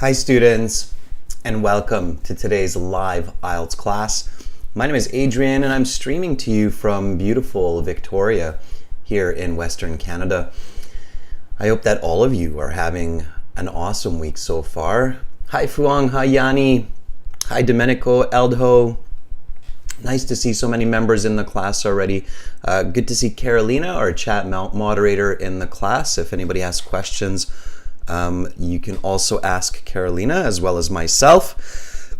Hi students, and welcome to today's live IELTS class. My name is Adrian and I'm streaming to you from beautiful Victoria here in Western Canada. I hope that all of you are having an awesome week so far. Hi Fuang, hi Yani, hi Domenico, Eldho. Nice to see so many members in the class already. Good to see Carolina, our chat moderator in the class. If anybody has questions, you can also ask Carolina as well as myself.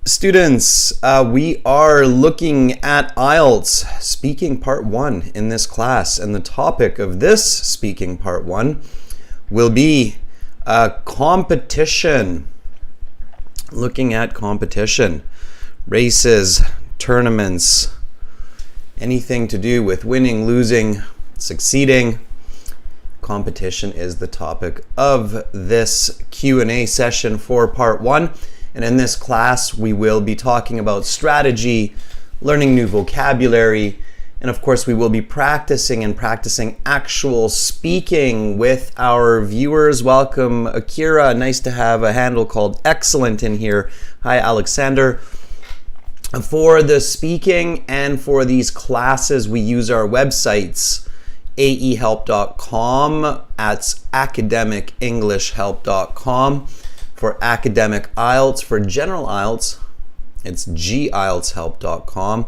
Students, we are looking at IELTS Speaking Part 1 in this class, and the topic of this Speaking Part 1 will be competition. Looking at competition, races, tournaments, anything to do with winning, losing, succeeding. Competition is the topic of this Q&A session for part 1. And in this class, we will be talking about strategy, learning new vocabulary, and of course, we will be practicing actual speaking with our viewers. Welcome, Akira. Nice to have a handle called Excellent in here. Hi, Alexander. For the speaking and for these classes, we use our websites, aehelp.com, that's academicenglishhelp.com. For academic IELTS, for general IELTS, it's gieltshelp.com.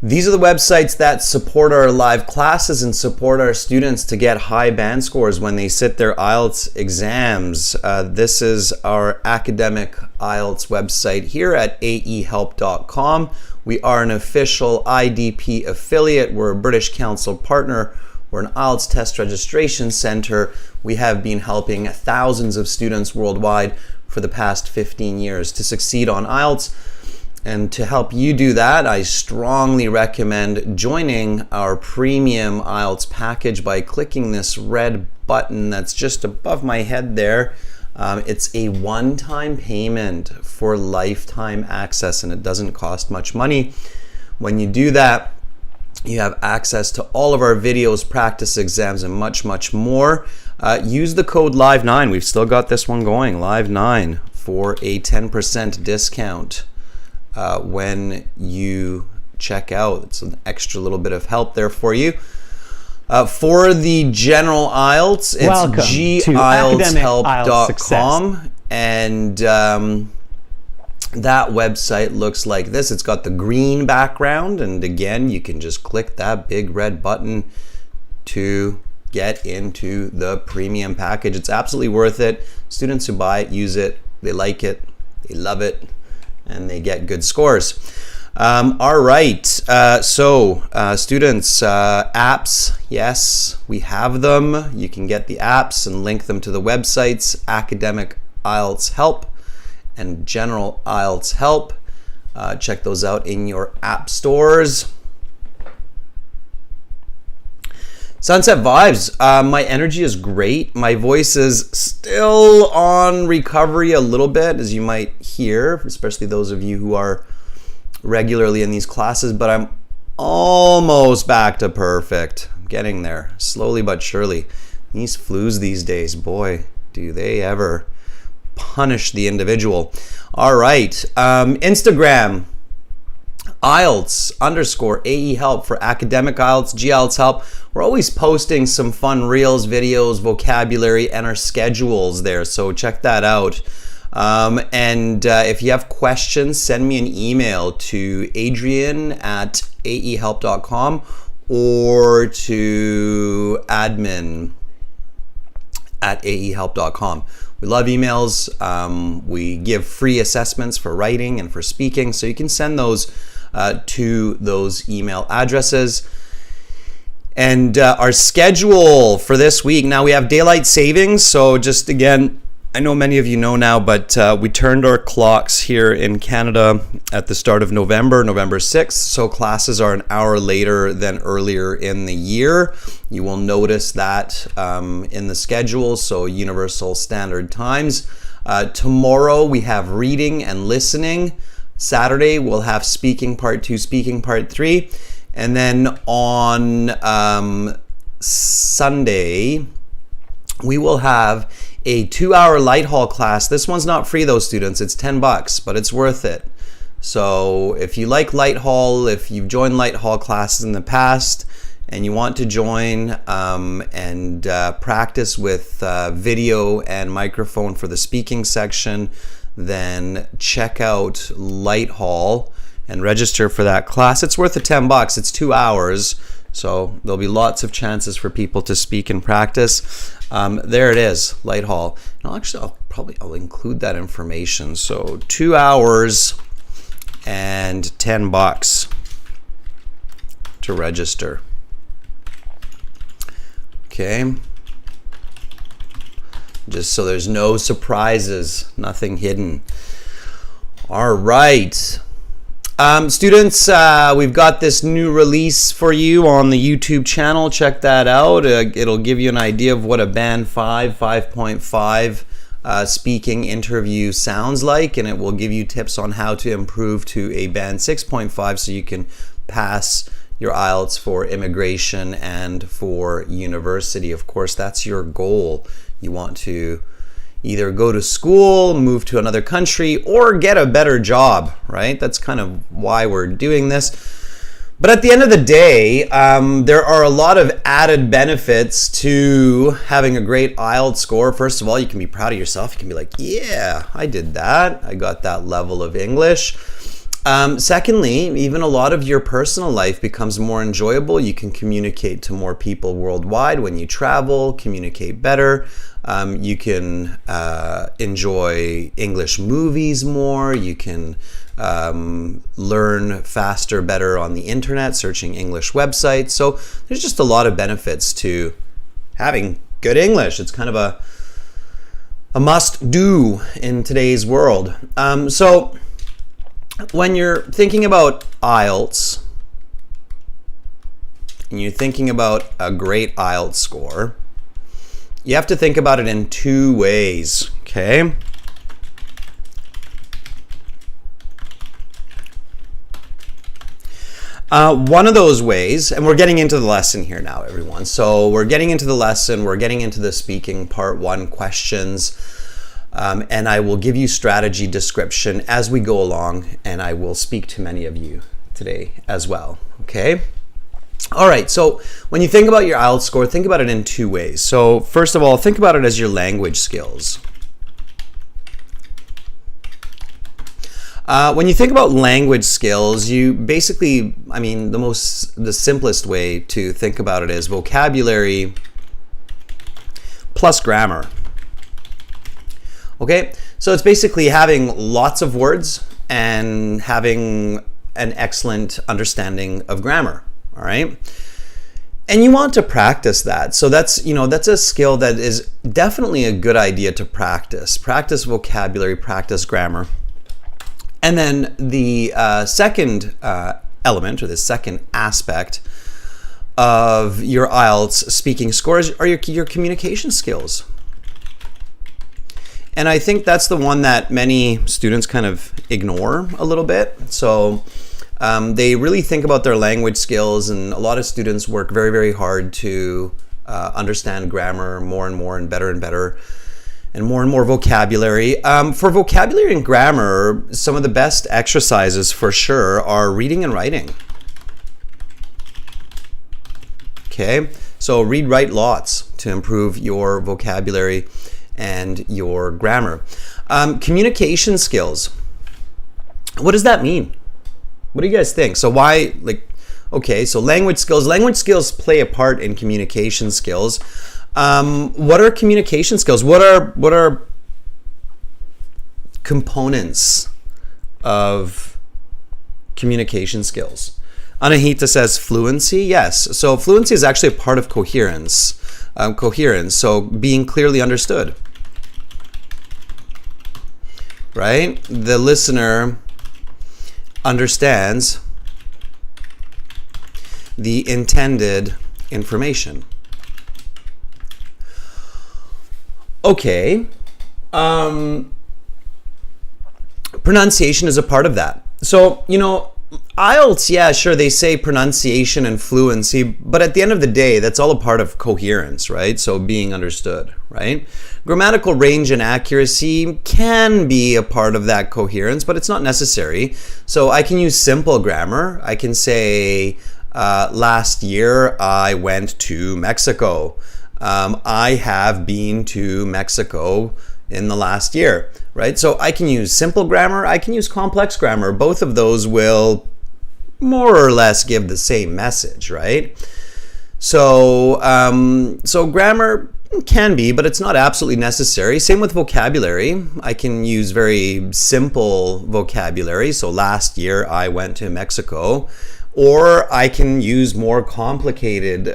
These are the websites that support our live classes and support our students to get high band scores when they sit their IELTS exams. This is our academic IELTS website here at aehelp.com. We are an official IDP affiliate. We're a British Council partner. We're an IELTS test registration center. We have been helping thousands of students worldwide for the past 15 years to succeed on IELTS. And to help you do that, I strongly recommend joining our premium IELTS package by clicking this red button that's just above my head there. It's a one-time payment for lifetime access, and it doesn't cost much money. When you do that, you have access to all of our videos, practice exams, and much, much more. Use the code LIVE9. We've still got this one going, LIVE9, for a 10% discount. When you check out. It's an extra little bit of help there for you. For the general IELTS, it's gieltshelp.com, and that website looks like this. It's got the green background, and again, you can just click that big red button to get into the premium package. It's absolutely worth it. Students who buy it use it, they like it, they love it, and they get good scores. All right, so students, apps, yes, we have them. You can get the apps and link them to the websites, Academic IELTS Help and General IELTS Help. Check those out in your app stores. Sunset Vibes, my energy is great. My voice is still on recovery a little bit, as you might hear, especially those of you who are regularly in these classes, but I'm almost back to perfect. I'm getting there, slowly but surely. These flus these days, boy, do they ever punish the individual. All right, Instagram, IELTS_AE Help for academic IELTS, GIELTS Help. We're always posting some fun reels, videos, vocabulary, and our schedules there, so check that out. If you have questions, send me an email to adrian@aehelp.com or to admin@aehelp.com. We love emails. We give free assessments for writing and for speaking, so you can send those to those email addresses. And our schedule for this week, now we have daylight savings, so just again, I know many of you know now, but we turned our clocks here in Canada at the start of November 6th, so classes are an hour later than earlier in the year. You will notice that in the schedule, so Universal Standard Times. Tomorrow we have reading and listening. Saturday we'll have speaking part 2, speaking part 3. And then on Sunday, we will have a 2-hour light haul class. This one's not free though, students. It's $10, but it's worth it. So if you like light haul, if you've joined light haul classes in the past and you want to join and practice with video and microphone for the speaking section, then check out light haul and register for that class. It's worth the $10. It's 2 hours. So there'll be lots of chances for people to speak and practice. There it is, light haul. And I'll include that information. So 2 hours and $10 to register. Okay. Just so there's no surprises, nothing hidden. All right. Students, we've got this new release for you on the YouTube channel. Check that out. It'll give you an idea of what a Band 5.5 speaking interview sounds like, and it will give you tips on how to improve to a Band 6.5 so you can pass your IELTS for immigration and for university. Of course, that's your goal. You want to either go to school, move to another country, or get a better job, right? That's kind of why we're doing this. But at the end of the day, there are a lot of added benefits to having a great IELTS score. First of all, you can be proud of yourself. You can be like, yeah, I did that. I got that level of English. Secondly, even a lot of your personal life becomes more enjoyable. You can communicate to more people worldwide when you travel, communicate better. You can enjoy English movies more. You can learn faster, better on the internet, searching English websites. So there's just a lot of benefits to having good English. It's kind of a must-do in today's world. So when you're thinking about IELTS and you're thinking about a great IELTS score, you have to think about it in two ways, okay? One of those ways, and we're getting into the lesson here now, everyone. So we're getting into the lesson, we're getting into the speaking part 1 questions. And I will give you strategy description as we go along, and I will speak to many of you today as well, okay? All right, so when you think about your IELTS score, think about it in two ways. So first of all, think about it as your language skills. When you think about language skills, you basically, the simplest way to think about it is vocabulary plus grammar. Okay, so it's basically having lots of words and having an excellent understanding of grammar, all right? And you want to practice that. So that's a skill that is definitely a good idea to practice. Practice vocabulary, practice grammar. And then the second element, or the second aspect of your IELTS speaking scores are your communication skills. And I think that's the one that many students kind of ignore a little bit. So they really think about their language skills, and a lot of students work very, very hard to understand grammar more and more and better, and more vocabulary. For vocabulary and grammar, some of the best exercises for sure are reading and writing. Okay, so read, write lots to improve your vocabulary and your grammar. Communication skills. What does that mean? What do you guys think? So why, okay, so language skills. Language skills play a part in communication skills. What are communication skills? What are components of communication skills? Anahita says fluency. Yes. So fluency is actually a part of coherence. So being clearly understood. Right? The listener understands the intended information. Okay. Pronunciation is a part of that. So, IELTS, yeah, sure, they say pronunciation and fluency, but at the end of the day, that's all a part of coherence, right? So being understood, right? Grammatical range and accuracy can be a part of that coherence, but it's not necessary. So I can use simple grammar. I can say, last year I went to Mexico. I have been to Mexico in the last year, right? So I can use simple grammar, I can use complex grammar. Both of those will more or less give the same message, right? So, so grammar can be, but it's not absolutely necessary. Same with vocabulary. I can use very simple vocabulary. So last year I went to Mexico. Or I can use more complicated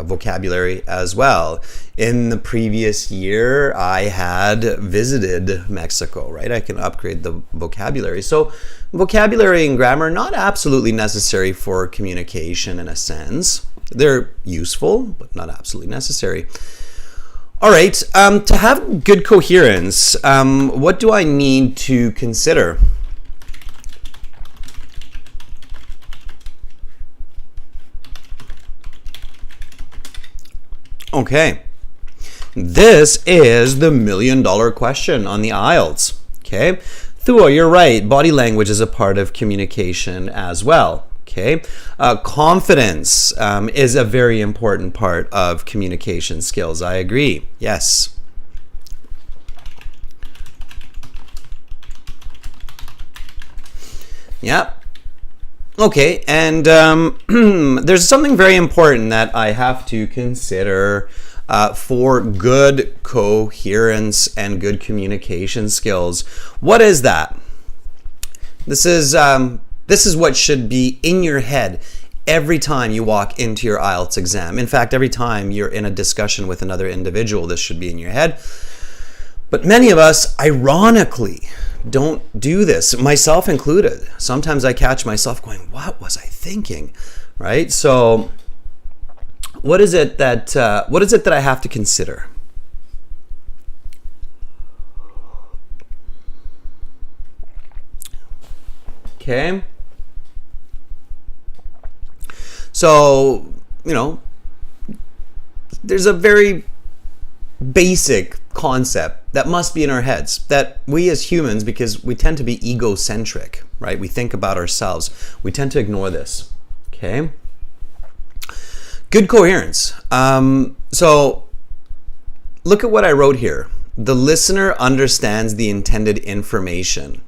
vocabulary as well. In the previous year, I had visited Mexico, right? I can upgrade the vocabulary. So vocabulary and grammar, not absolutely necessary for communication in a sense. They're useful, but not absolutely necessary. All right, to have good coherence, what do I need to consider? Okay, this is the $1,000,000 question on the IELTS. Okay, Thua, you're right. Body language is a part of communication as well. Okay, confidence is a very important part of communication skills. I agree. Yes. Yep. Okay, and there's something very important that I have to consider for good coherence and good communication skills. What is that? This is what should be in your head every time you walk into your IELTS exam. In fact, every time you're in a discussion with another individual, this should be in your head. But many of us, ironically, don't do this, myself included. Sometimes I catch myself going, what was I thinking, right? So what is it that I have to consider? Okay. So, there's a very basic concept that must be in our heads that we as humans, because we tend to be egocentric, right? We think about ourselves. We tend to ignore this, okay? Good coherence. So look at what I wrote here. The listener understands the intended information.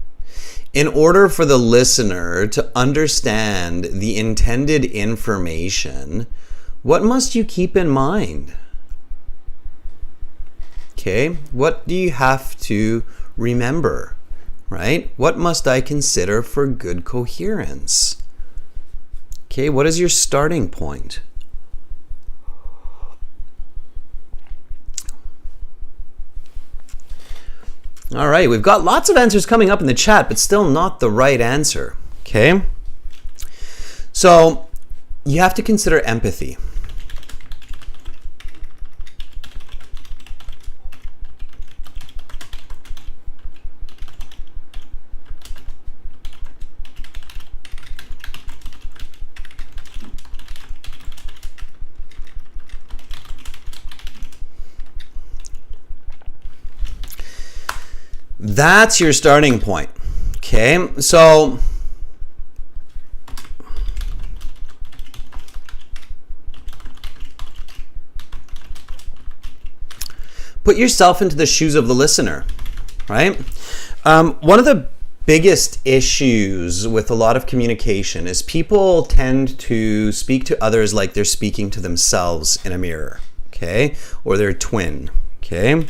In order for the listener to understand the intended information, what must you keep in mind? Okay, what do you have to remember, right? What must I consider for good coherence? Okay, what is your starting point? All right, we've got lots of answers coming up in the chat, but still not the right answer, okay? So you have to consider empathy. That's your starting point, okay? So put yourself into the shoes of the listener, right? One of the biggest issues with a lot of communication is people tend to speak to others like they're speaking to themselves in a mirror, okay? Or their twin, okay?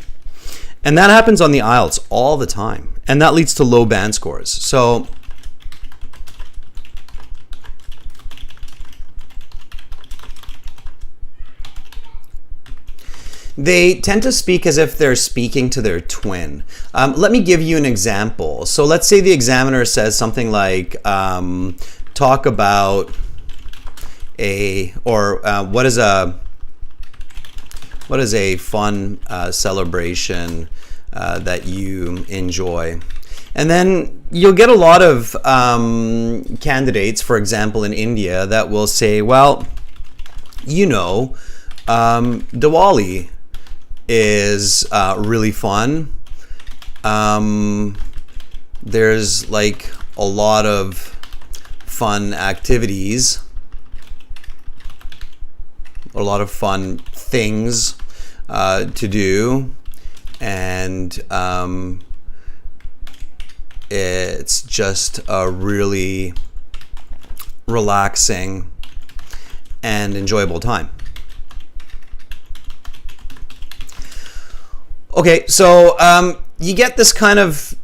And that happens on the IELTS all the time. And that leads to low band scores. So they tend to speak as if they're speaking to their twin. Let me give you an example. So let's say the examiner says something like, talk about what is a fun celebration that you enjoy. And then you'll get a lot of candidates, for example, in India, that will say, well, you know, Diwali is really fun. There's like a lot of fun activities, a lot of fun things to do, and it's just a really relaxing and enjoyable time. Okay, so you get this kind of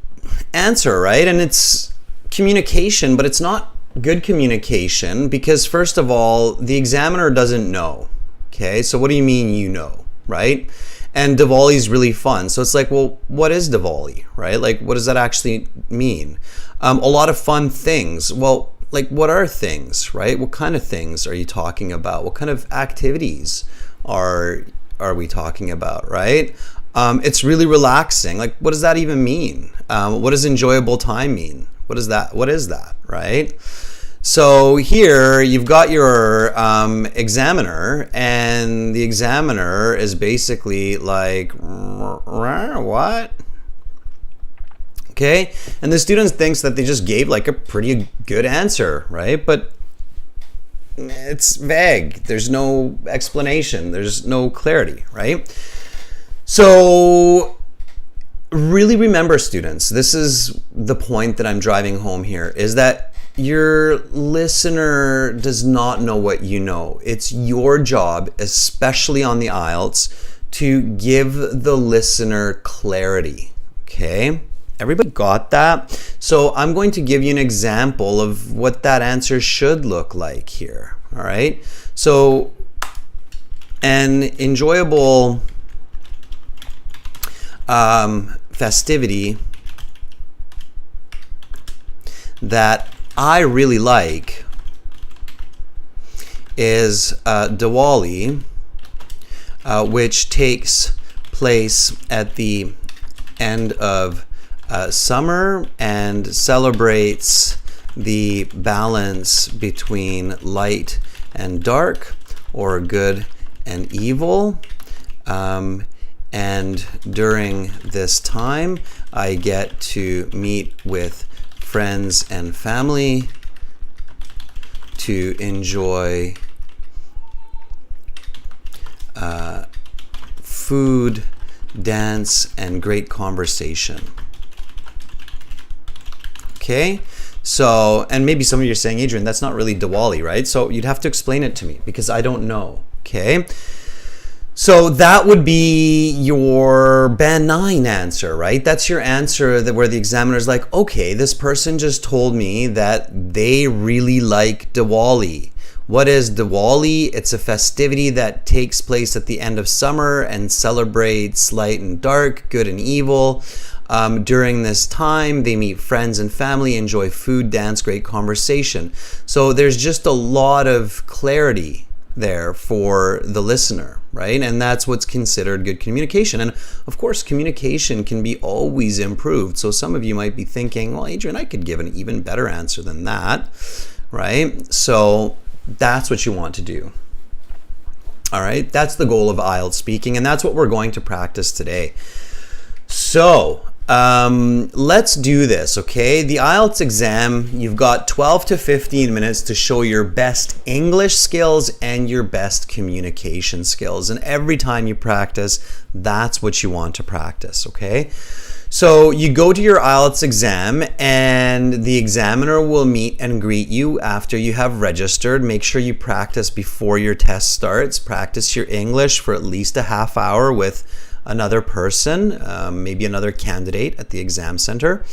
answer, right? And it's communication, but it's not good communication because, first of all, the examiner doesn't know. Okay, so what do you mean you know, right? And Diwali is really fun. So it's like, well, what is Diwali, right? Like, what does that actually mean? A lot of fun things. Well, like, what are things, right? What kind of things are you talking about? What kind of activities are we talking about, right? It's really relaxing. Like, what does that even mean? What does enjoyable time mean? What is that? What is that, right? So here you've got your examiner, and the examiner is basically like, what? Okay, and the student thinks that they just gave like a pretty good answer, right? But it's vague. There's no explanation. There's no clarity, right? So really remember, students, this is the point that I'm driving home here, is that your listener does not know what you know. It's your job, especially on the IELTS, to give the listener clarity, okay? Everybody got that? So I'm going to give you an example of what that answer should look like here, all right? So an enjoyable festivity that I really like is Diwali, which takes place at the end of summer and celebrates the balance between light and dark, or good and evil. And during this time, I get to meet with friends and family to enjoy food, dance, and great conversation. Okay, so, and maybe some of you are saying, Adrian, that's not really Diwali, right? So you'd have to explain it to me because I don't know, okay? So that would be your band 9 answer, right? That's your answer that where the examiner's like, okay, this person just told me that they really like Diwali. What is Diwali? It's a festivity that takes place at the end of summer and celebrates light and dark, good and evil. During this time, they meet friends and family, enjoy food, dance, great conversation. So there's just a lot of clarity there for the listener, right? And that's what's considered good communication. And of course, communication can be always improved. So some of you might be thinking, well, Adrian, I could give an even better answer than that, right? So that's what you want to do. All right, that's the goal of IELTS speaking, and that's what we're going to practice today. So let's do this, okay? The IELTS exam, you've got 12 to 15 minutes to show your best English skills and your best communication skills. And every time you practice, that's what you want to practice, okay? So you go to your IELTS exam and the examiner will meet and greet you after you have registered. Make sure you practice before your test starts. Practice your English for at least a half hour with another person, maybe another candidate at the exam center.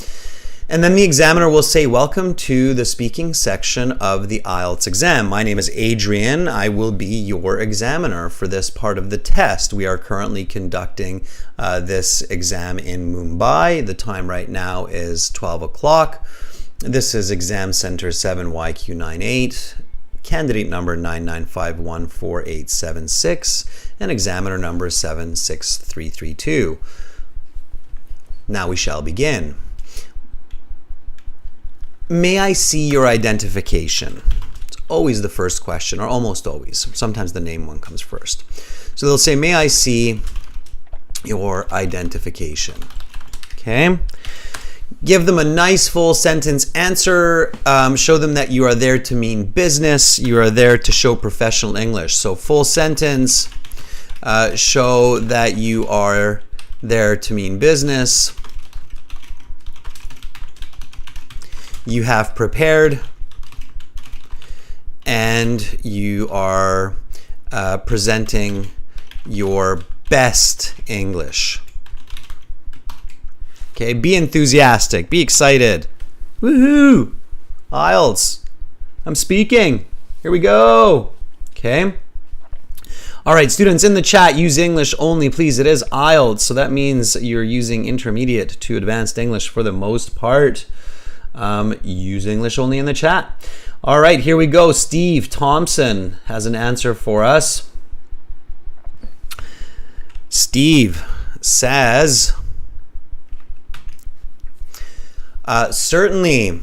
And then the examiner will say, welcome to the speaking section of the IELTS exam. My name is Adrian. I will be your examiner for this part of the test. We are currently conducting this exam in Mumbai. The time right now is 12 o'clock. This is Exam Center 7YQ98. Candidate number 995148676 and examiner number 76332. Now we shall begin. May I see your identification? It's always the first question, or almost always. Sometimes the name one comes first. So they'll say, may I see your identification? Okay. Give them a nice full sentence answer. Show them that you are there to mean business. You are there to show professional English. So full sentence, show that you are there to mean business. You have prepared, and you are presenting your best English. Okay, be enthusiastic, be excited. Woohoo! IELTS. I'm speaking. Here we go. Okay. All right, students in the chat, use English only, please. It is IELTS, so that means you're using intermediate to advanced English for the most part. Use English only in the chat. All right, here we go. Steve Thompson has an answer for us. Steve says, certainly.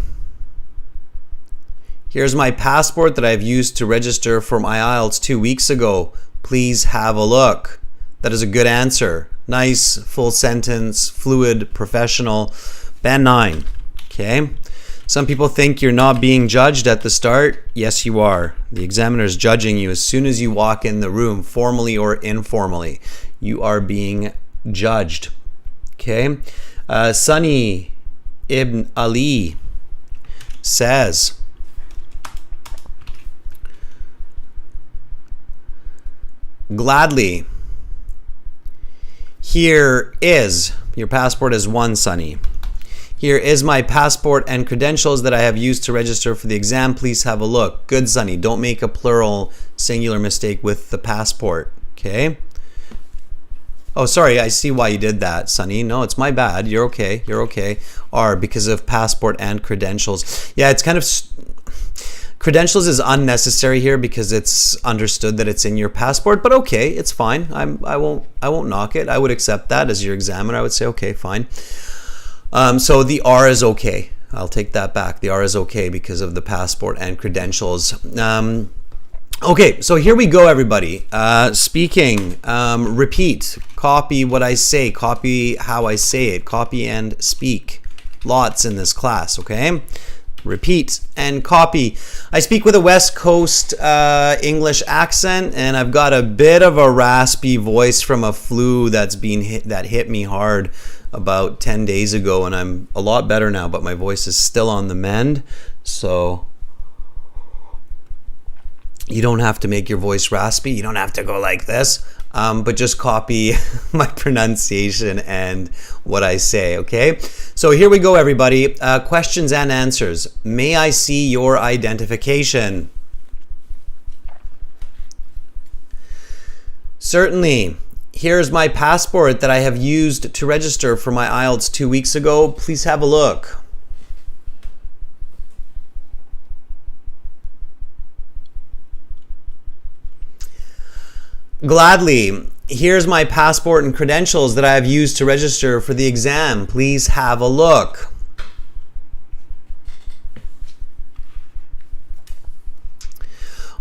Here's my passport that I've used to register for my IELTS 2 weeks ago. Please have a look. That is a good answer. Nice, full sentence, fluid, professional. Band 9. Okay. Some people think you're not being judged at the start. Yes, you are. The examiner is judging you as soon as you walk in the room, formally or informally. You are being judged. Okay. Sunny Ibn Ali says, gladly. Here is, your passport is one, Sunny. Here is my passport and credentials that I have used to register for the exam. Please have a look. Good, Sunny. Don't make a plural singular mistake with the passport. Okay. Oh, sorry. I see why you did that, Sunny. No, it's my bad. You're okay. You're okay. Are because of passport and credentials. Yeah, it's kind of credentials is unnecessary here because it's understood that it's in your passport. But okay, it's fine. I won't knock it. I would accept that as your examiner. I would say okay, fine. So the R is okay. I'll take that back. The R is okay because of the passport and credentials. Okay, so here we go, everybody. Speaking, repeat, copy what I say, copy how I say it, copy and speak. Lots in this class, okay? Repeat and copy. I speak with a West Coast English accent, and I've got a bit of a raspy voice from a flu that hit me hard about 10 days ago, and I'm a lot better now, but my voice is still on the mend. So you don't have to make your voice raspy. You don't have to go like this, but just copy my pronunciation and what I say, okay? So here we go, everybody. Questions and answers. May I see your identification? Certainly. Here's my passport that I have used to register for my IELTS 2 weeks ago. Please have a look. Gladly. Here's my passport and credentials that I have used to register for the exam. Please have a look.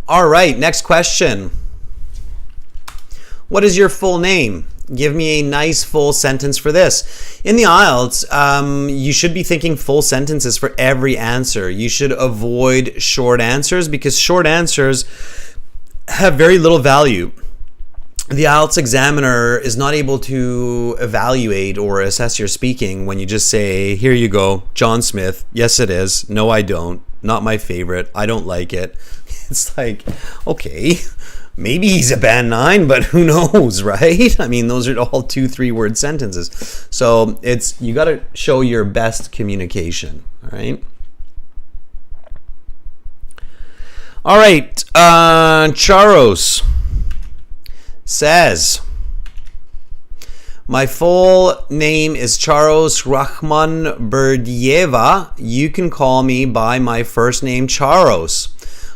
All right, next question. What is your full name? Give me a nice full sentence for this. In the IELTS, you should be thinking full sentences for every answer. You should avoid short answers because short answers have very little value. The IELTS examiner is not able to evaluate or assess your speaking when you just say, here you go, John Smith. Yes, it is. No, I don't. Not my favorite. I don't like it. It's like, okay, maybe he's a band 9, but who knows, right? I mean, those are all 2-3 word sentences. So you got to show your best communication, all right? All right, Charos says, my full name is Charos Rahman Berdieva. You can call me by my first name, Charos.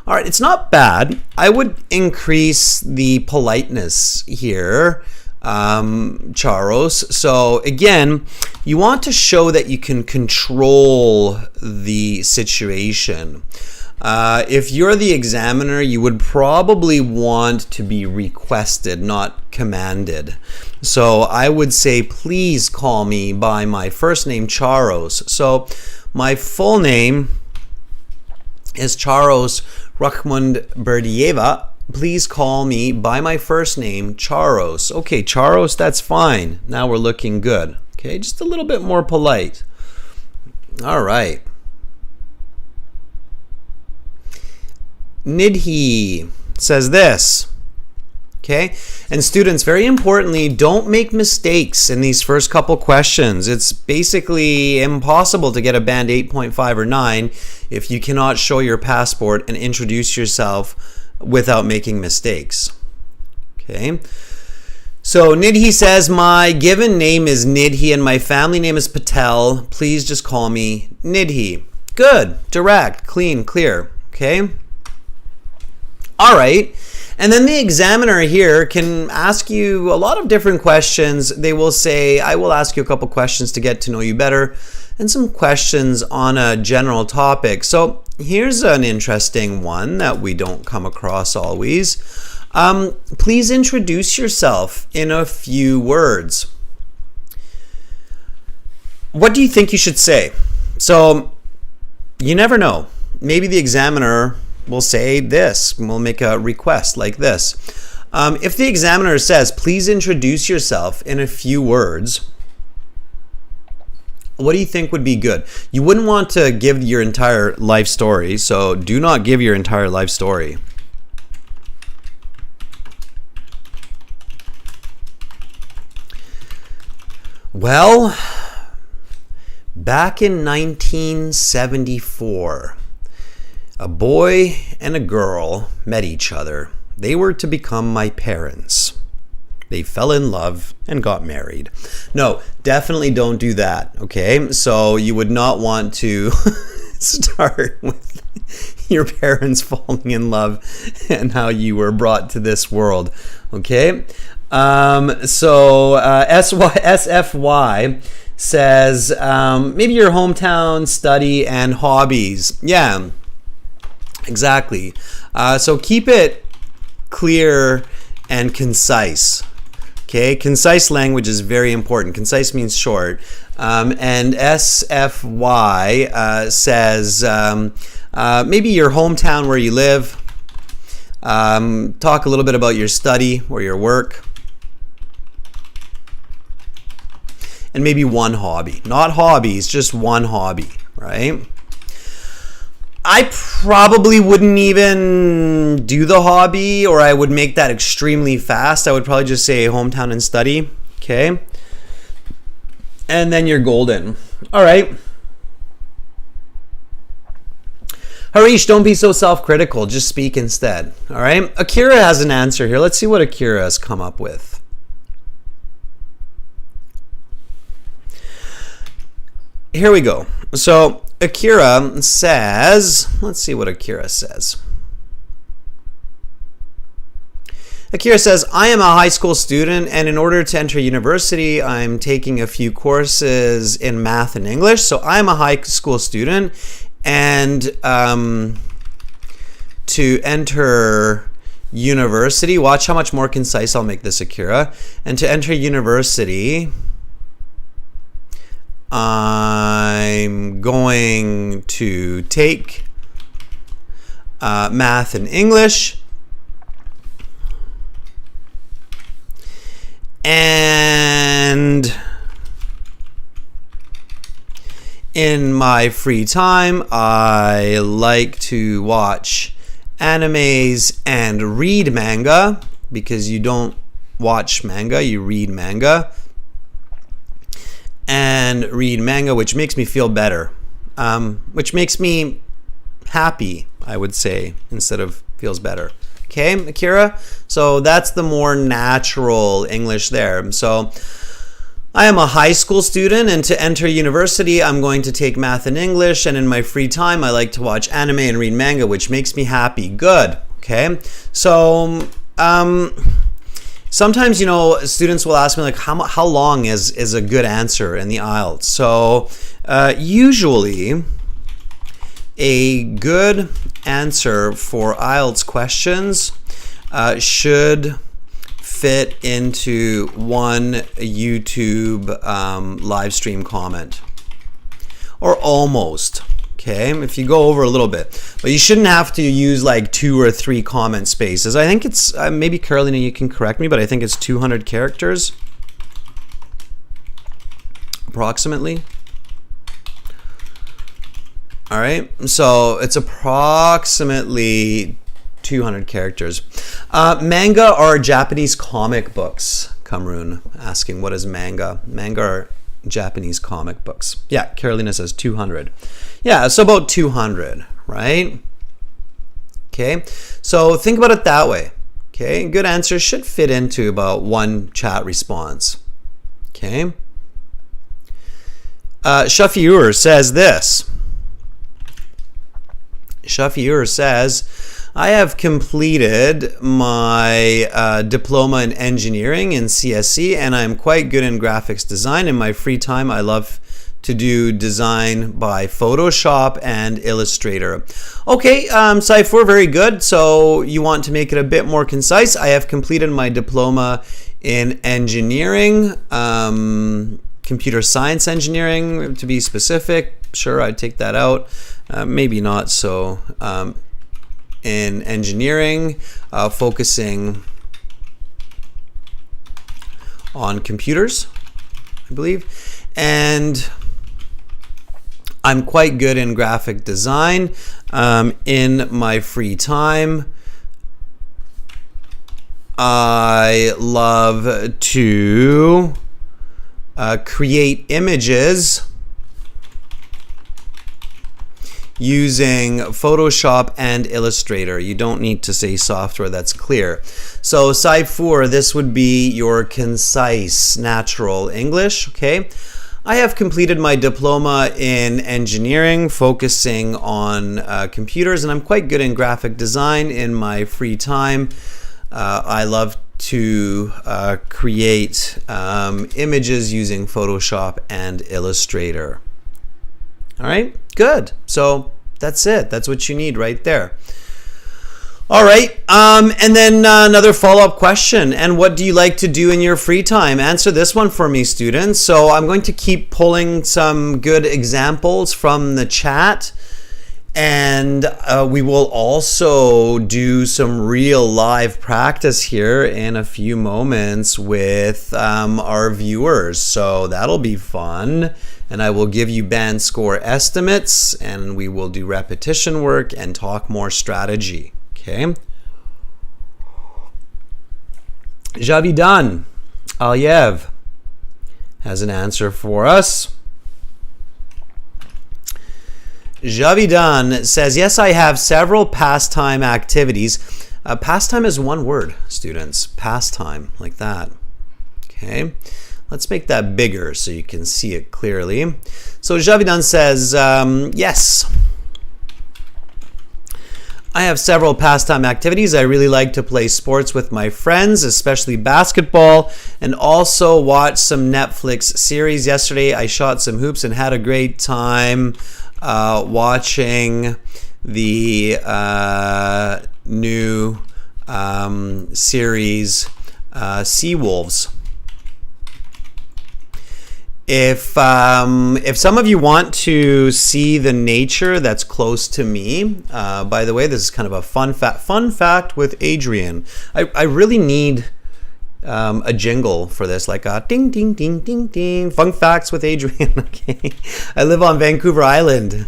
All right, it's not bad. I would increase the politeness here, Charos. So again, You want to show that you can control the situation. If you're the examiner, you would probably want to be requested, not commanded. So I would say, please call me by my first name, Charos. So my full name is Charos Rachmund Berdieva. Please call me by my first name, Charos. Okay, Charos, that's fine. Now we're looking good. Okay, just a little bit more polite. All right. Nidhi says this. Okay, and students, very importantly, don't make mistakes in these first couple questions. It's basically impossible to get a band 8.5 or 9 if you cannot show your passport and introduce yourself without making mistakes. Okay, so Nidhi says, my given name is Nidhi and my family name is Patel. Please just call me Nidhi. Good, direct, clean, clear. Okay. All right. And then the examiner here can ask you a lot of different questions. They will say, I will ask you a couple questions to get to know you better and some questions on a general topic. So here's an interesting one that we don't come across always. Please introduce yourself in a few words. What do you think you should say? So you never know. Maybe the examiner will say this. We'll make a request like this. If the examiner says, please introduce yourself in a few words, what do you think would be good? You wouldn't want to give your entire life story, so do not give your entire life story. Well, back in 1974, a boy and a girl met each other. They were to become my parents. They fell in love and got married. No, definitely don't do that, okay? So you would not want to start with your parents falling in love and how you were brought to this world, okay? SFY says, maybe your hometown, study, and hobbies. Yeah. Exactly. So keep it clear and concise. Okay, concise language is very important. Concise means short. And SFY says maybe your hometown where you live. Talk a little bit about your study or your work. And maybe one hobby. Not hobbies, just one hobby, right? I probably wouldn't even do the hobby, or I would make that extremely fast. I would probably just say hometown and study, okay? And then you're golden. All right. Harish, don't be so self-critical. Just speak instead, all right? Akira has an answer here. Let's see what Akira has come up with. Here we go. So Akira says, let's see what Akira says. Akira says, I am a high school student, and in order to enter university, I'm taking a few courses in math and English. So I'm a high school student, and to enter university, watch how much more concise I'll make this, Akira. And to enter university, I'm going to take math and English, and in my free time I like to watch animes and read manga, because you don't watch manga, you read manga. And read manga, which makes me feel better, which makes me happy, I would say, instead of feels better. Okay, Akira? So that's the more natural English there. So I am a high school student, and to enter university, I'm going to take math and English, and in my free time, I like to watch anime and read manga, which makes me happy. Good. Okay, so sometimes, students will ask me like, how long is a good answer in the IELTS? So usually a good answer for IELTS questions should fit into one YouTube live stream comment, or almost. Okay, if you go over a little bit, but you shouldn't have to use like 2 or 3 comment spaces. I think it's maybe Carolina, you can correct me, but I think it's 200 characters approximately. All right, so it's approximately 200 characters. Manga are Japanese comic books. Cameroon asking, what is manga? Manga are Japanese comic books. Yeah, Carolina says 200. Yeah, so about 200, right? Okay, so think about it that way. Okay, good answer should fit into about 1 chat response. Okay. Shafiur says this. Shafiur says, I have completed my diploma in engineering in CSE, and I'm quite good in graphics design. In my free time, I love to do design by Photoshop and Illustrator. Okay, Saifur, very good. So you want to make it a bit more concise. I have completed my diploma in engineering, computer science engineering, to be specific. Sure, I'd take that out. Maybe not so. In engineering, focusing on computers, I believe. And I'm quite good in graphic design. In my free time, I love to create images using Photoshop and Illustrator. You don't need to say software, that's clear. So Saifur, this would be your concise, natural English, okay? I have completed my diploma in engineering, focusing on computers, and I'm quite good in graphic design. In my free time, I love to create images using Photoshop and Illustrator. All right, good. So that's it. That's what you need right there. All right, and then another follow-up question. And what do you like to do in your free time? Answer this one for me, students. So I'm going to keep pulling some good examples from the chat. And we will also do some real live practice here in a few moments with our viewers. So that'll be fun. And I will give you band score estimates, and we will do repetition work and talk more strategy. Okay. Javidan Aliyev has an answer for us. Javidan says, yes, I have several pastime activities. Pastime is one word, students. Pastime, like that. Okay. Let's make that bigger so you can see it clearly. So Javidan says, yes. I have several pastime activities. I really like to play sports with my friends, especially basketball, and also watch some Netflix series. Yesterday, I shot some hoops and had a great time watching the new series Sea Wolves. If some of you want to see the nature that's close to me, by the way, this is kind of a fun fact with Adrian. I really need a jingle for this, like a ding, ding, ding, ding, ding. Fun facts with Adrian. Okay, I live on Vancouver Island.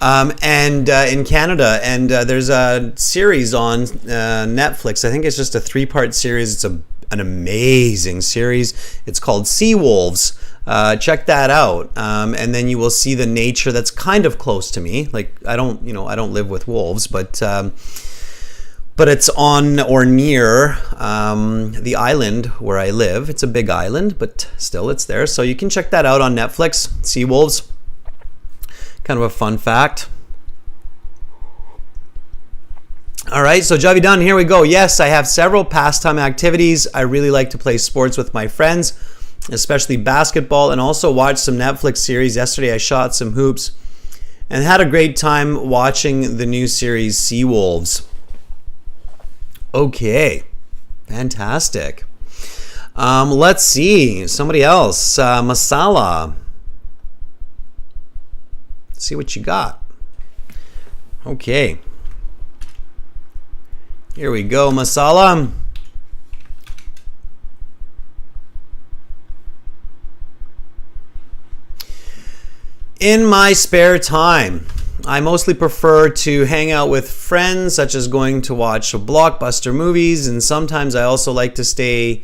And in Canada, and there's a series on Netflix. I think it's just a 3-part series. It's an amazing series. It's called Sea Wolves. Check that out, and then you will see the nature that's kind of close to me. Like I don't live with wolves, but but it's on or near the island where I live. It's a big island, but still it's there. So you can check that out on Netflix, Seawolves. Kind of a fun fact. All right, so Javi done, here we go. Yes, I have several pastime activities. I really like to play sports with my friends, especially basketball, and also watch some Netflix series. Yesterday I shot some hoops and had a great time watching the new series Seawolves. Okay, fantastic. Let's see, somebody else. Masala. Let's see what you got. Okay. Here we go, Masala. In my spare time, I mostly prefer to hang out with friends, such as going to watch blockbuster movies, and sometimes I also like to stay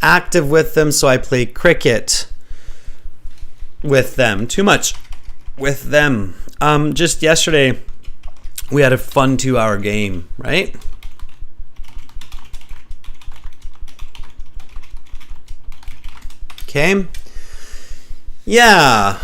active with them, so I play cricket with them. Too much with them. Just yesterday, we had a fun 2-hour game, right? Okay. Yeah,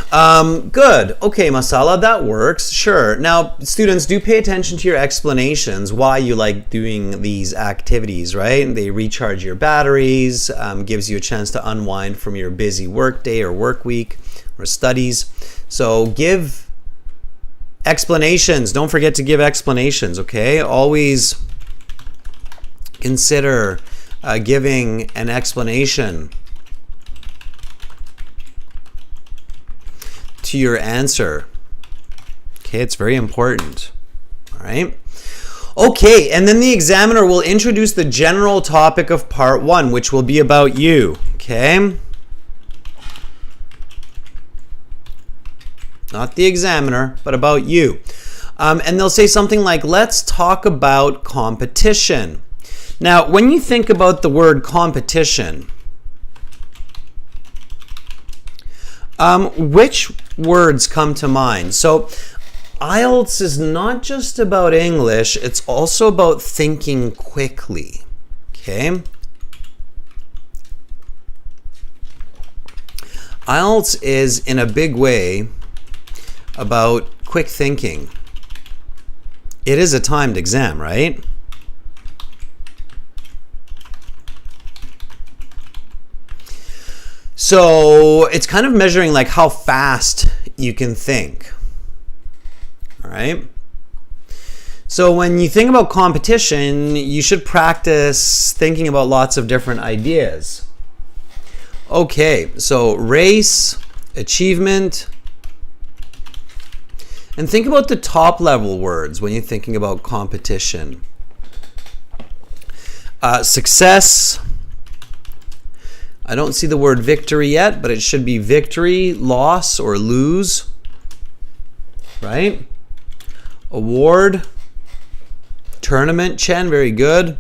good. Okay, Masala, that works. Sure. Now, students, do pay attention to your explanations, why you like doing these activities, right? They recharge your batteries, gives you a chance to unwind from your busy work day or work week or studies. So give explanations. Don't forget to give explanations, okay? Always consider giving an explanation to your answer. Okay, it's very important. All right. Okay, and then the examiner will introduce the general topic of part 1, which will be about you. Okay. Not the examiner, but about you. And they'll say something like, let's talk about competition. Now, when you think about the word competition, which words come to mind? So IELTS is not just about English, it's also about thinking quickly. Okay? IELTS is in a big way about quick thinking. It is a timed exam, right? So it's kind of measuring like how fast you can think. All right. So when you think about competition, you should practice thinking about lots of different ideas. Okay, so race, achievement, and think about the top level words when you're thinking about competition. Success. I don't see the word victory yet, but it should be victory, loss, or lose, right? Award, tournament, Chen, very good.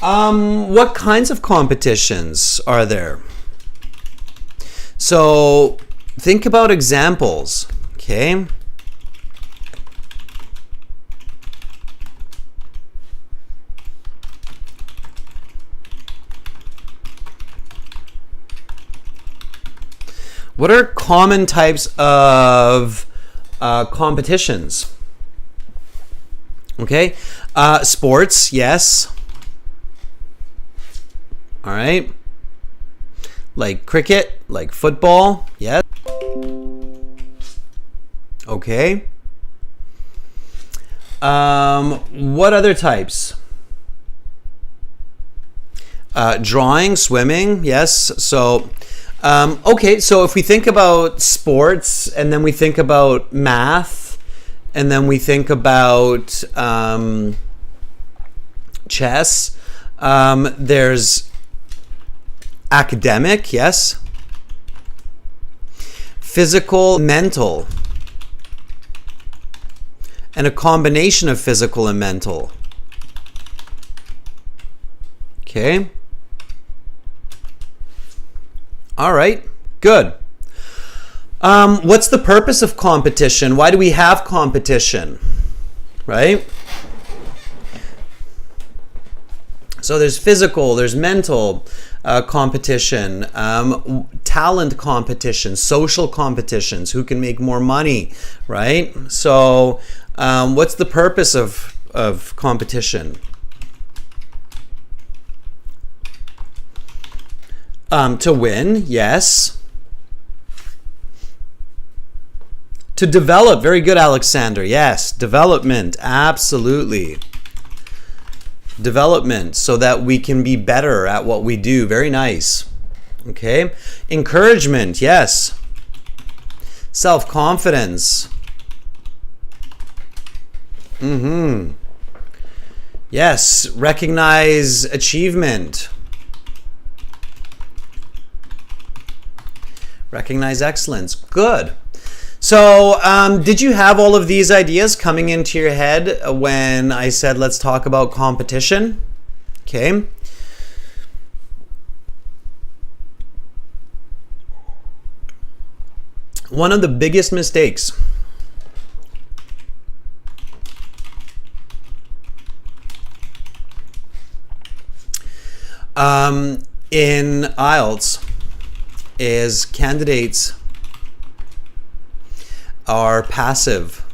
What kinds of competitions are there? So think about examples, okay? What are common types of competitions? Okay, sports, yes. All right. Like cricket, like football, yes. Okay. What other types? Drawing, swimming, yes. So okay, so if we think about sports, and then we think about math, and then we think about chess, there's academic, yes. Physical, mental, and a combination of physical and mental. Okay. All right, good. What's the purpose of competition? Why do we have competition? right? So there's physical, there's mental competition, talent competition, social competitions, who can make more money, right? So what's the purpose of competition? To win, yes. To develop, very good, Alexander. Yes, development, absolutely. Development, so that we can be better at what we do. Very nice. Okay. Encouragement, yes. Self-confidence. Yes. Recognize achievement. Recognize excellence. Good. So did you have all of these ideas coming into your head when I said let's talk about competition? Okay. One of the biggest mistakes in IELTS is candidates are passive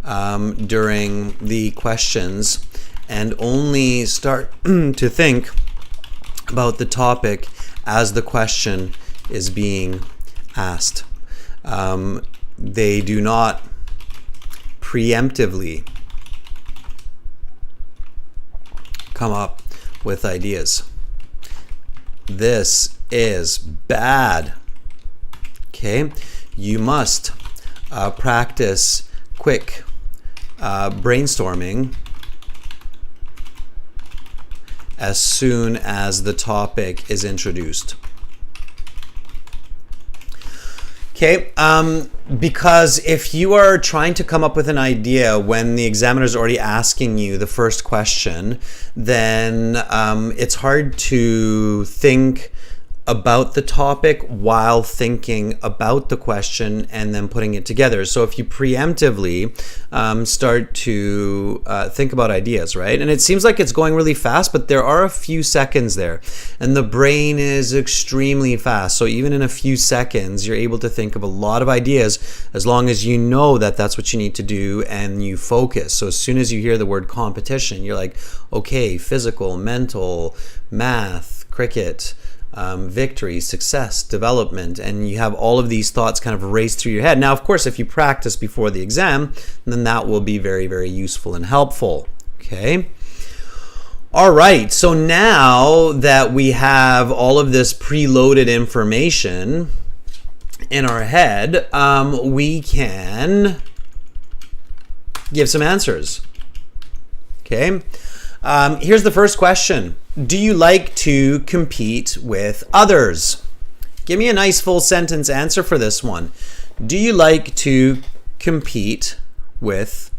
during the questions and only start to think about the topic as the question is being asked. They do not preemptively come up with ideas. This is bad. Okay, you must practice quick brainstorming as soon as the topic is introduced. Okay, because if you are trying to come up with an idea when the examiner is already asking you the first question, then it's hard to think about the topic while thinking about the question and then putting it together. So if you preemptively start to think about ideas, right? And it seems like it's going really fast, but there are a few seconds there. And the brain is extremely fast. So even in a few seconds, you're able to think of a lot of ideas as long as you know that that's what you need to do and you focus. So as soon as you hear the word competition, you're like, okay, physical, mental, math, cricket, victory, success, development, and you have all of these thoughts kind of race through your head. Now, of course, if you practice before the exam, then that will be very, very useful and helpful. Okay. All right. So now that we have all of this preloaded information in our head, we can give some answers. Okay. Here's the first question. Do you like to compete with others? Give me a nice full sentence answer for this one. Do you like to compete with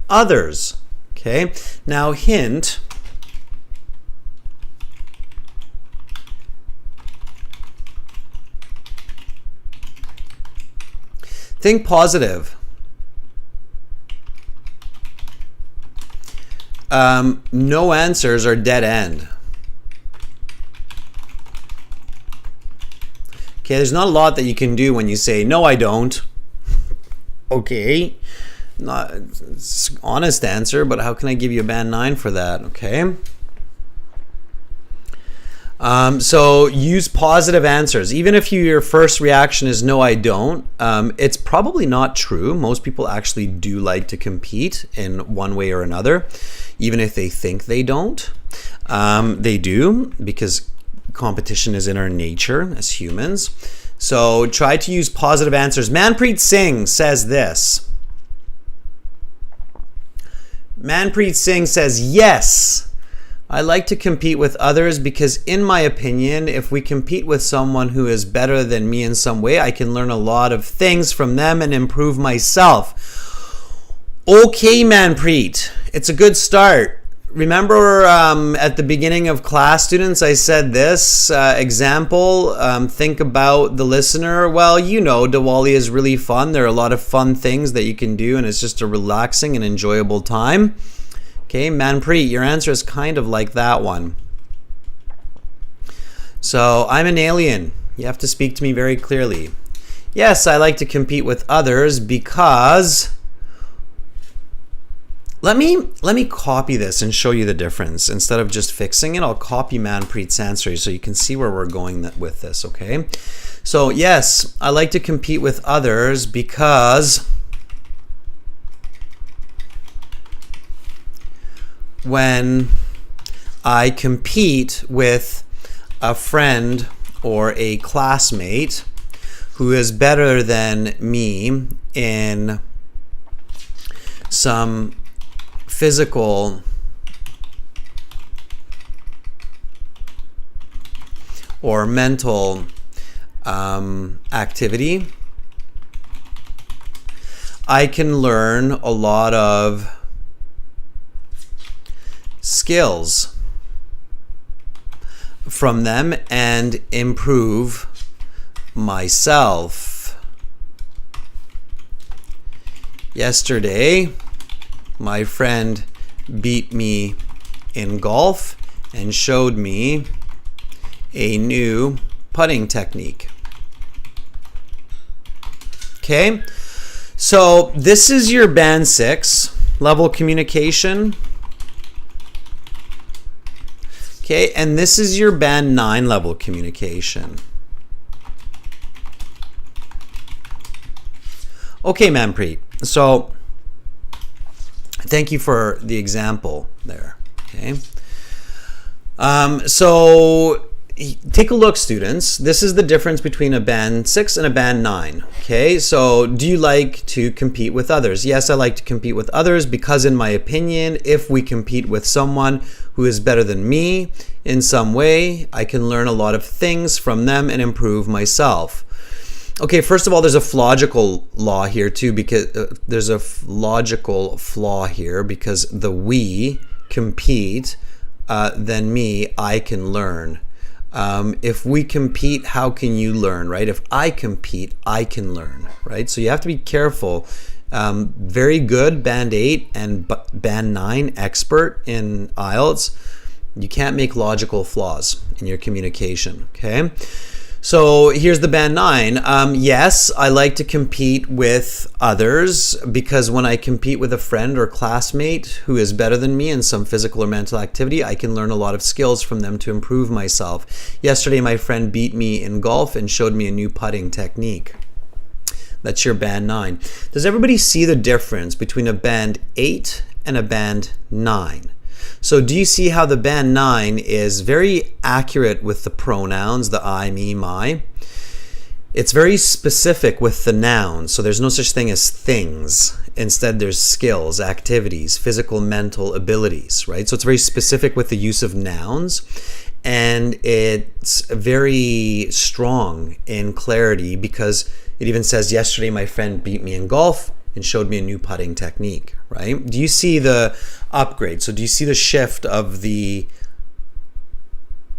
others? Okay. Now, hint. Think positive. No answers are dead end. Okay, there's not a lot that you can do when you say, no, I don't. Okay, not it's an honest answer, but how can I give you a band 9 for that? Okay. So use positive answers. Even if your first reaction is no, I don't, it's probably not true. Most people actually do like to compete in one way or another, even if they think they don't. They do, because competition is in our nature as humans. So try to use positive answers. Manpreet Singh says this. Manpreet Singh says, yes, I like to compete with others because, in my opinion, if we compete with someone who is better than me in some way, I can learn a lot of things from them and improve myself. Okay, Manpreet, it's a good start. remember at the beginning of class, students, I said this example, think about the listener. Well, you know, Diwali is really fun. There are a lot of fun things that you can do, and it's just a relaxing and enjoyable time. Okay, Manpreet, your answer is kind of like that one. So, I'm an alien. You have to speak to me very clearly. Yes, I like to compete with others because... Let me copy this and show you the difference. Instead of just fixing it, I'll copy Manpreet's answer so you can see where we're going with this, okay? So, yes, I like to compete with others because when I compete with a friend or a classmate who is better than me in some physical or mental activity, I can learn a lot of skills from them and improve myself. Yesterday, my friend beat me in golf and showed me a new putting technique. Okay, so this is your band 6 level communication. Okay, and this is your band 9 level communication. Okay, Manpreet, so thank you for the example there. Okay. So take a look, students. This is the difference between a band 6 and a band 9. Okay. So do you like to compete with others? Yes, I like to compete with others because, in my opinion, if we compete with someone who is better than me in some way, I can learn a lot of things from them and improve myself. Okay, first of all, there's a logical law here too, because there's a logical flaw here because the we compete, then me, I can learn. If we compete, how can you learn, right? If I compete, I can learn, right? So you have to be careful. Very good band 8 and band 9 expert in IELTS. You can't make logical flaws in your communication, okay? So here's the band 9. Yes, I like to compete with others because when I compete with a friend or classmate who is better than me in some physical or mental activity, I can learn a lot of skills from them to improve myself. Yesterday, my friend beat me in golf and showed me a new putting technique. That's your band 9. Does everybody see the difference between a band 8 and a band 9? So do you see how the band 9 is very accurate with the pronouns, the I, me, my? It's very specific with the nouns, so there's no such thing as things. Instead, there's skills, activities, physical, mental abilities, right? So it's very specific with the use of nouns, and it's very strong in clarity because it even says, yesterday my friend beat me in golf and showed me a new putting technique, right? Do you see the upgrade? So do you see the shift of the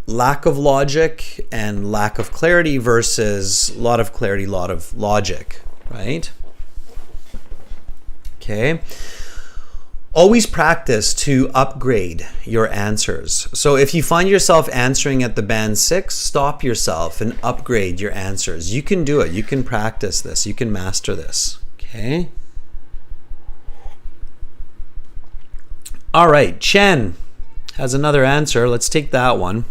lack of logic and lack of clarity versus a lot of clarity, a lot of logic, right? Okay. Always practice to upgrade your answers. So if you find yourself answering at the band 6, stop yourself and upgrade your answers. You can do it. You can practice this. You can master this. Okay. All right. Chen has another answer. Let's take that one.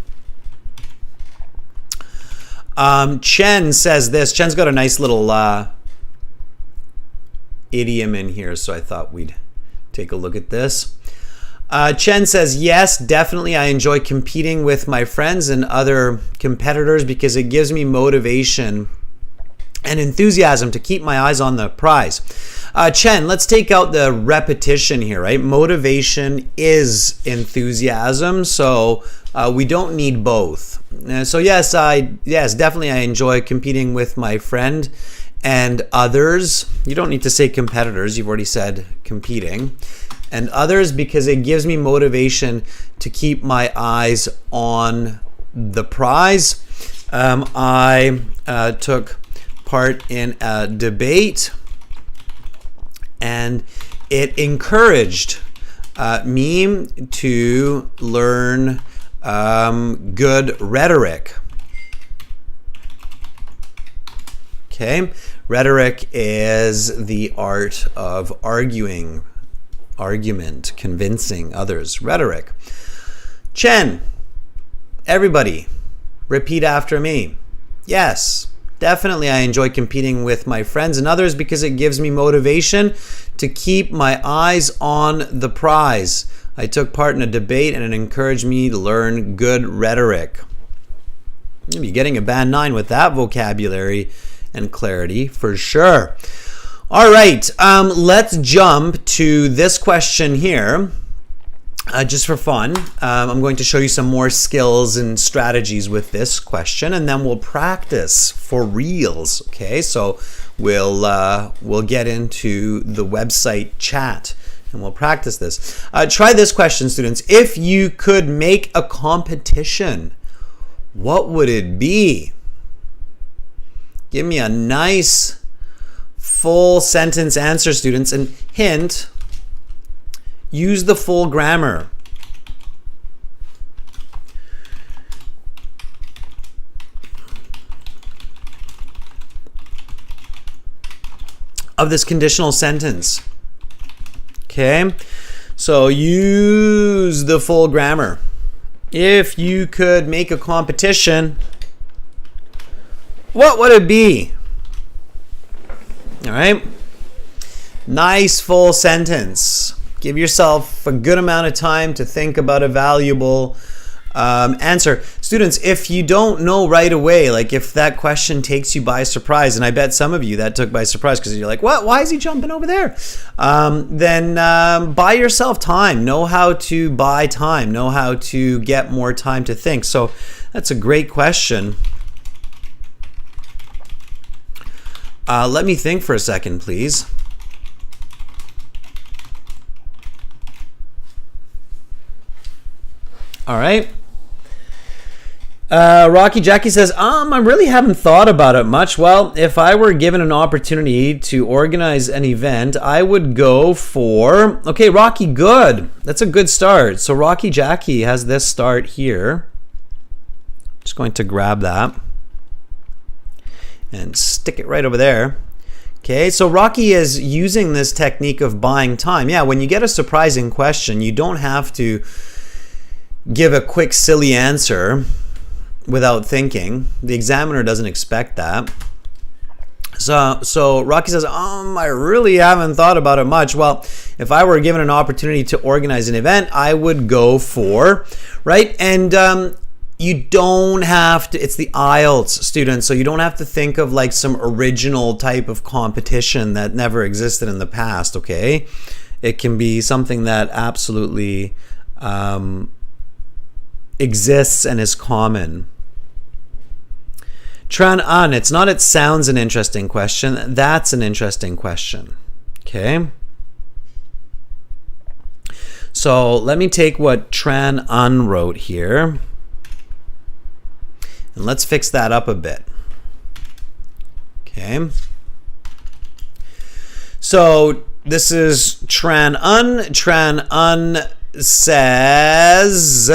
Chen says this. Chen's got a nice little idiom in here, so I thought we'd take a look at this. Chen says, yes, definitely I enjoy competing with my friends and other competitors because it gives me motivation and enthusiasm to keep my eyes on the prize. Chen, let's take out the repetition here, right? Motivation is enthusiasm, so we don't need both. So yes, definitely I enjoy competing with my friend and others. You don't need to say competitors, you've already said competing. and others because it gives me motivation to keep my eyes on the prize. I took part in a debate, and it encouraged me to learn good rhetoric. Okay, rhetoric is the art of argument, convincing others. Rhetoric. Chen, everybody, repeat after me. Yes, definitely I enjoy competing with my friends and others because it gives me motivation to keep my eyes on the prize. I took part in a debate and it encouraged me to learn good rhetoric. You'll be getting a band 9 with that vocabulary and clarity for sure. All right, let's jump to this question here. Just for fun, I'm going to show you some more skills and strategies with this question, and then we'll practice for reals. Okay, so we'll get into the website chat and we'll practice this. Try this question, students. If you could make a competition, what would it be? Give me a nice full sentence answer, students, and hint, use the full grammar. Of this conditional sentence. Okay, so use the full grammar. If you could make a competition, what would it be? All right, nice full sentence. Give yourself a good amount of time to think about a valuable answer. Students, if you don't know right away, like if that question takes you by surprise, and I bet some of you that took by surprise because you're like, what? Why is he jumping over there? Then buy yourself time. Know how to buy time. Know how to get more time to think. So that's a great question. Let me think for a second, please. All right. Rocky Jackie says, I really haven't thought about it much. Well, if I were given an opportunity to organize an event, I would go for... Okay, Rocky, good. That's a good start. So Rocky Jackie has this start here. Just going to grab that and stick it right over there. Okay, so Rocky is using this technique of buying time. Yeah, when you get a surprising question, you don't have to give a quick, silly answer without thinking. The examiner doesn't expect that. So Rocky says, I really haven't thought about it much. Well, if I were given an opportunity to organize an event, I would go for, right? And you don't have to, it's the IELTS, students, so you don't have to think of like some original type of competition that never existed in the past, okay? It can be something that absolutely exists and is common. Tran An, it's not it sounds an interesting question, that's an interesting question. Okay? So let me take what Tran An wrote here and let's fix that up a bit. Okay? So this is Tran An. Tran An says...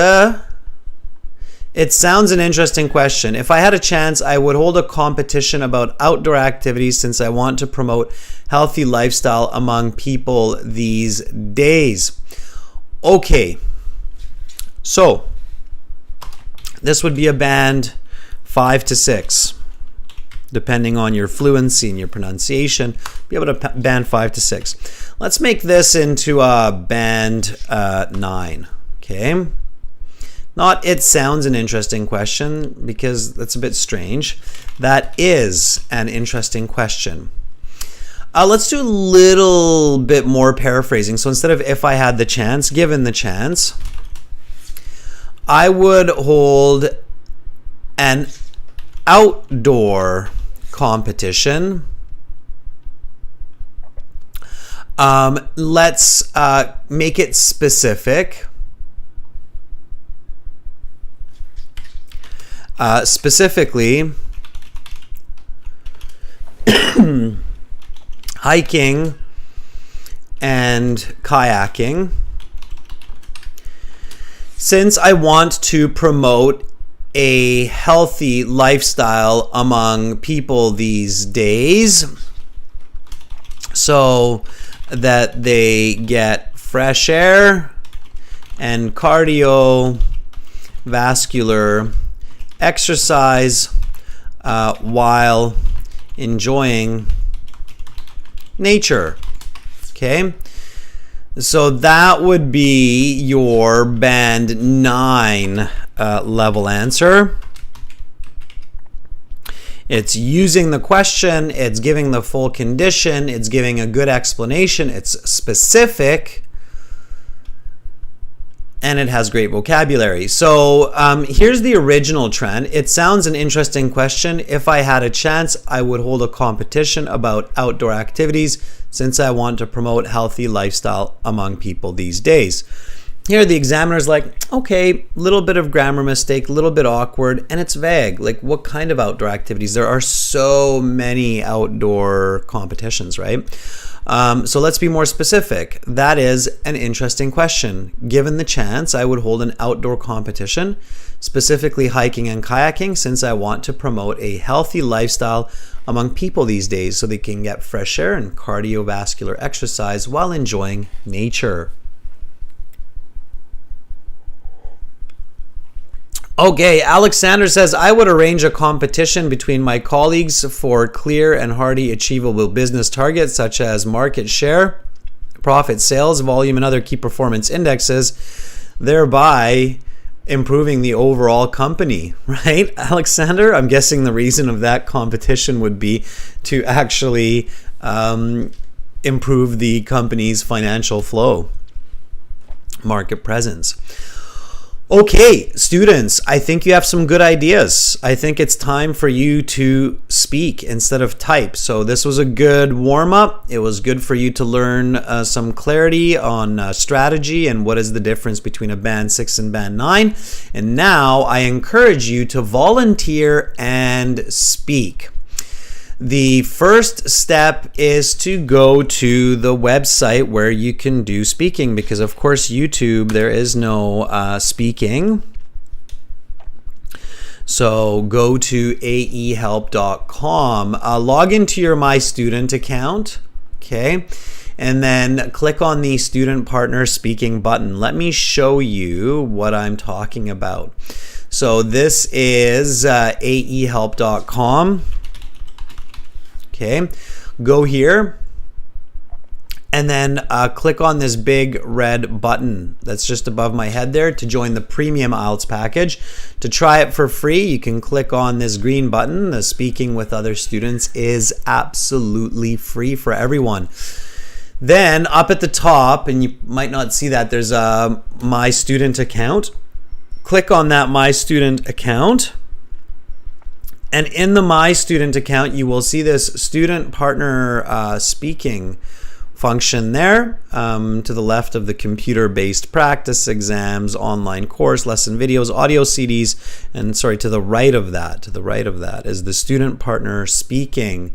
it sounds an interesting question. If I had a chance, I would hold a competition about outdoor activities since I want to promote healthy lifestyle among people these days. Okay, so this would be a band 5 to 6, depending on your fluency and your pronunciation. Be able to band 5 to 6. Let's make this into a band 9. Okay. Not it sounds an interesting question because that's a bit strange. That is an interesting question. Let's do a little bit more paraphrasing. So instead of if I had the chance, given the chance, I would hold an outdoor competition Let's make it specific. Specifically, hiking and kayaking. Since I want to promote a healthy lifestyle among people these days, so that they get fresh air and cardiovascular exercise while enjoying nature. Okay, so that would be your band 9 level answer. It's using the question, it's giving the full condition, it's giving a good explanation, it's specific, and it has great vocabulary. So here's the original trend. It sounds an interesting question. If I had a chance, I would hold a competition about outdoor activities since I want to promote healthy lifestyle among people these days. Here the examiner's like, okay, little bit of grammar mistake, little bit awkward, and it's vague. Like, what kind of outdoor activities? There are so many outdoor competitions, right? So let's be more specific. That is an interesting question. Given the chance, I would hold an outdoor competition, specifically hiking and kayaking, since I want to promote a healthy lifestyle among people these days so they can get fresh air and cardiovascular exercise while enjoying nature. Okay, Alexander says, I would arrange a competition between my colleagues for clear and hearty achievable business targets such as market share, profit, sales, volume, and other key performance indexes, thereby improving the overall company, right? Alexander, I'm guessing the reason of that competition would be to actually improve the company's financial flow, market presence. Okay, students, I think you have some good ideas. I think it's time for you to speak instead of type. So this was a good warm-up. It was good for you to learn some clarity on strategy and what is the difference between a band 6 and band 9. And now I encourage you to volunteer and speak. The first step is to go to the website where you can do speaking, because of course YouTube, there is no speaking. So go to aehelp.com, log into your My Student account, okay, and then click on the Student Partner Speaking button. Let me show you what I'm talking about. So this is aehelp.com. Okay, go here and then click on this big red button that's just above my head there to join the premium IELTS package. To try it for free, you can click on this green button. The Speaking with Other Students is absolutely free for everyone. Then up at the top, and you might not see that, there's a My Student account. Click on that My Student account. And in the My Student account, you will see this Student Partner Speaking function there to the left of the computer-based practice exams, online course, lesson videos, audio CDs, and to the right of that is the Student Partner Speaking.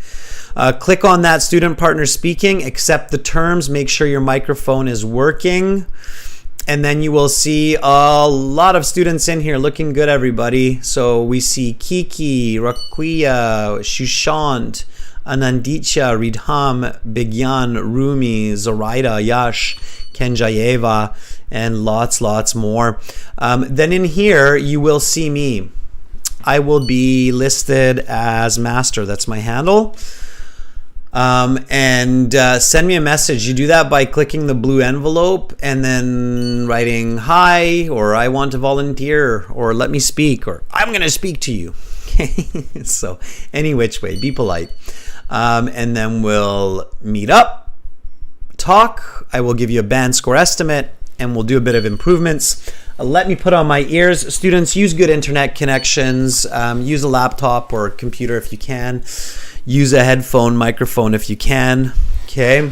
Click on that Student Partner Speaking, accept the terms, make sure your microphone is working. And then you will see a lot of students in here. Looking good, everybody. So we see Kiki, Rakia, Shushant, Ananditya, Ridham, Bigyan, Rumi, Zoraida, Yash, Kenjayeva, and lots more. Then in here, you will see me. I will be listed as Master. That's my handle. And send me a message. You do that by clicking the blue envelope and then writing hi, or I want to volunteer, or let me speak, or I'm going to speak to you. Okay, so any which way, be polite. And then we'll meet up, talk. I will give you a band score estimate, and we'll do a bit of improvements. Let me put on my ears. Students, use good internet connections. Use a laptop or computer if you can. Use a headphone microphone if you can. Okay.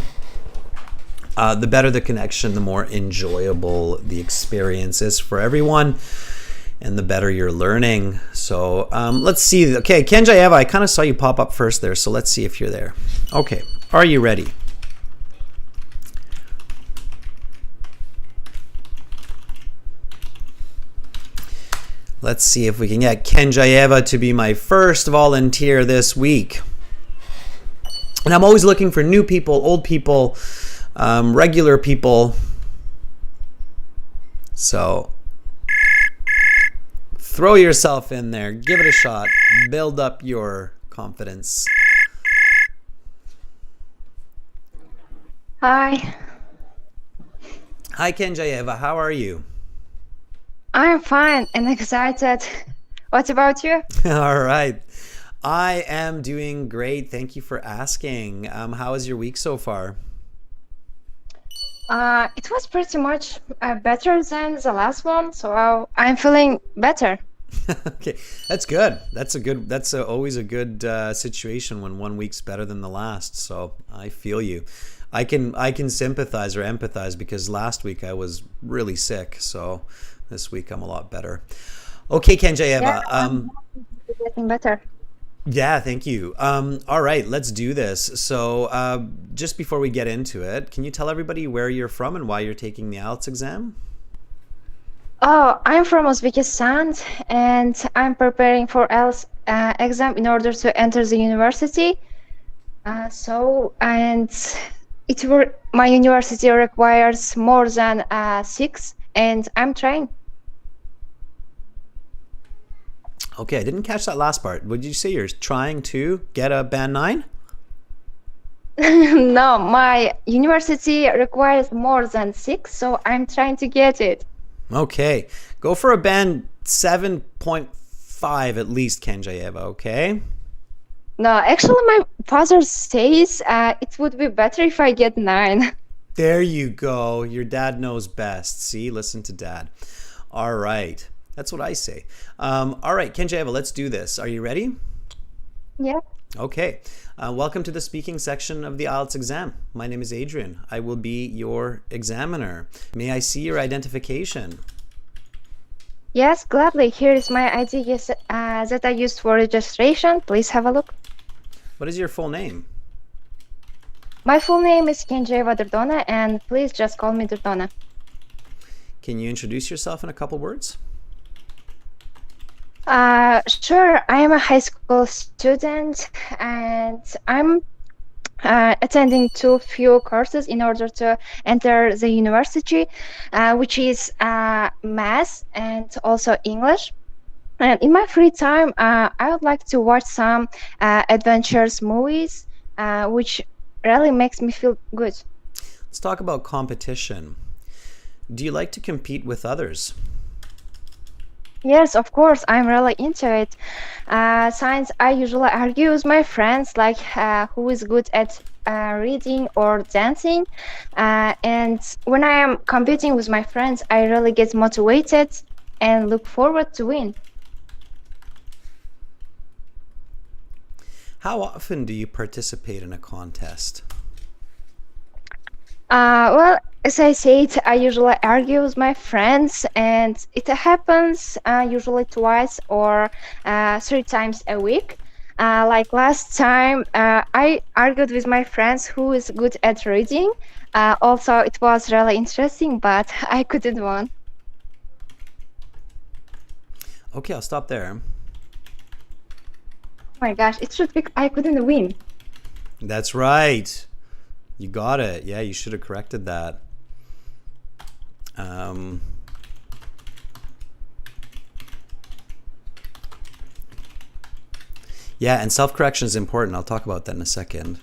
The better the connection, the more enjoyable the experience is for everyone, and the better you're learning. So let's see. Okay, Kenjayeva, I kind of saw you pop up first there, so let's see if you're there. Okay, are you ready? Let's see if we can get Kenjayeva to be my first volunteer this week. And I'm always looking for new people, old people, regular people. So throw yourself in there, give it a shot, build up your confidence. Hi, Hi Kenjayeva, how are you? I'm fine and excited. What about you? All right. I am doing great. Thank you for asking. How is your week so far? It was pretty much better than the last one, so I'm feeling better. Okay, that's good. That's always a good situation when one week's better than the last. So I feel you. I can sympathize or empathize because last week I was really sick. So this week I'm a lot better. Okay, Kenjayeva. Yeah, I'm getting better. Yeah, thank you. All right, let's do this. So just before we get into it, can you tell everybody where you're from and why you're taking the IELTS exam? Oh, I'm from Uzbekistan and I'm preparing for IELTS exam in order to enter the university. My university requires more than 6, and I'm trying. Okay, I didn't catch that last part. Would you say you're trying to get a band 9? No, my university requires more than 6, so I'm trying to get it. Okay, go for a band 7.5 at least, Kenjayeva, okay? No, actually, my father says it would be better if I get 9. There you go. Your dad knows best. See, listen to dad. All right. That's what I say. All right, Kenjayeva, let's do this. Are you ready? Yeah. Okay. Welcome to the speaking section of the IELTS exam. My name is Adrian. I will be your examiner. May I see your identification? Yes, gladly. Here is my ID that I used for registration. Please have a look. What is your full name? My full name is Kenjayeva Durdona, and please just call me Durdona. Can you introduce yourself in a couple words? Sure. I am a high school student, and I'm attending two few courses in order to enter the university, which is math and also English. And in my free time, I would like to watch some adventures movies, which really makes me feel good. Let's talk about competition. Do you like to compete with others? Yes, of course, I'm really into it. Since I usually argue with my friends, like who is good at reading or dancing. And when I am competing with my friends, I really get motivated and look forward to win. How often do you participate in a contest? Well, as I said, I usually argue with my friends, and it happens usually twice or 3 times a week. Like last time, I argued with my friends who is good at reading. Also, it was really interesting, but I couldn't win. Okay, I'll stop there. Oh my gosh, it should be I couldn't win. That's right. You got it. Yeah, you should have corrected that. Yeah, and self-correction is important. I'll talk about that in a second.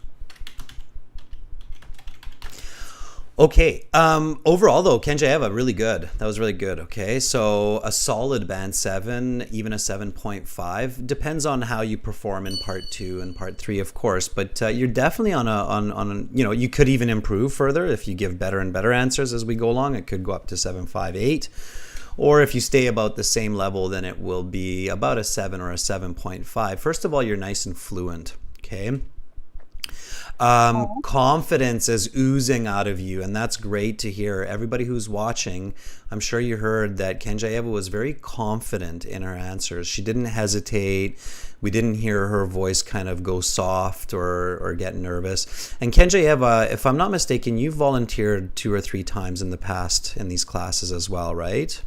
Okay, overall though, Kenjayeva, really good. That was really good, okay? So a solid band 7, even a 7.5, depends on how you perform in part 2 and part 3, of course, but you're definitely on a, you know, you could even improve further if you give better and better answers as we go along. It could go up to 7.5, 8. Or if you stay about the same level, then it will be about a 7 or a 7.5. First of all, you're nice and fluent, okay? Confidence is oozing out of you, and that's great to hear. Everybody who's watching, I'm sure you heard that Kenjayeva was very confident in her answers. She didn't hesitate. We didn't hear her voice kind of go soft or get nervous. And Kenjayeva, if I'm not mistaken, you've volunteered 2 or 3 times in the past in these classes as well, right?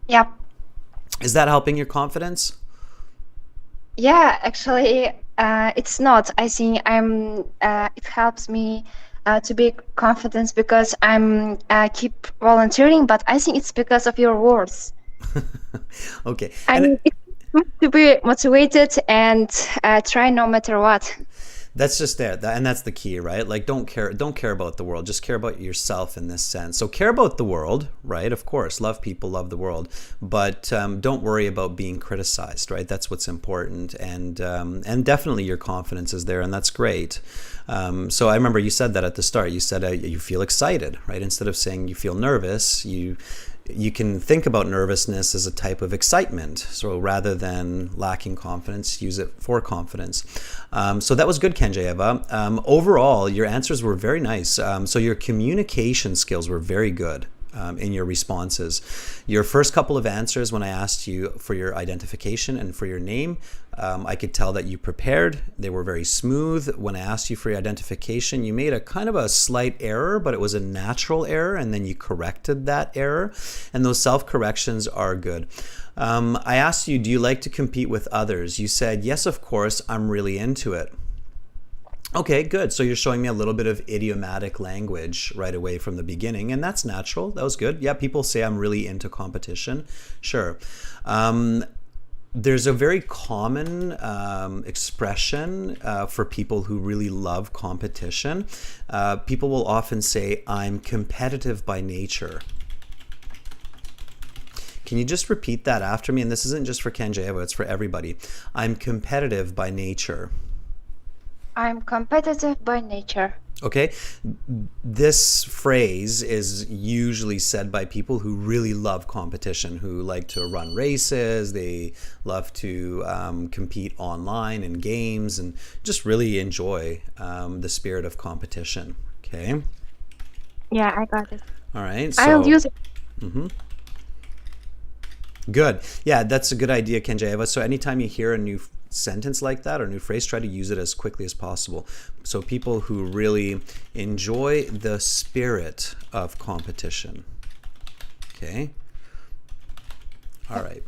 Yeah. Is that helping your confidence? Yeah, actually, it's not. I think it helps me to be confident because I'm keep volunteering, but I think it's because of your words. Okay. I mean, it's to be motivated and try no matter what. That's just there, and that's the key, right? Like, don't care about the world, just care about yourself in this sense. So care about the world, right? Of course, love people, love the world, but don't worry about being criticized, right? That's what's important, and definitely your confidence is there, and that's great. So I remember you said that at the start. You said you feel excited, right? Instead of saying you feel nervous, you can think about nervousness as a type of excitement. So rather than lacking confidence, use it for confidence. So that was good, Kenjayeva. Overall, your answers were very nice. So your communication skills were very good in your responses. Your first couple of answers, when I asked you for your identification and for your name, I could tell that you prepared. They were very smooth. When I asked you for your identification, you made a kind of a slight error, but it was a natural error, and then you corrected that error. And those self-corrections are good. I asked you, do you like to compete with others? You said, yes, of course, I'm really into it. Okay, good. So you're showing me a little bit of idiomatic language right away from the beginning, and that's natural. That was good. Yeah, people say I'm really into competition. Sure. There's a very common expression for people who really love competition. People will often say, I'm competitive by nature. Can you just repeat that after me? And this isn't just for Kenjayeva, it's for everybody. I'm competitive by nature. I'm competitive by nature. Okay, this phrase is usually said by people who really love competition, who like to run races, they love to compete online in games, and just really enjoy the spirit of competition. Okay. Yeah, I got it. All right. I'll use it. Mm-hmm. Good. Yeah, that's a good idea, Kenjayeva. So anytime you hear a new sentence like that or new phrase, try to use it as quickly as possible. So people who really enjoy the spirit of competition. Okay. All right.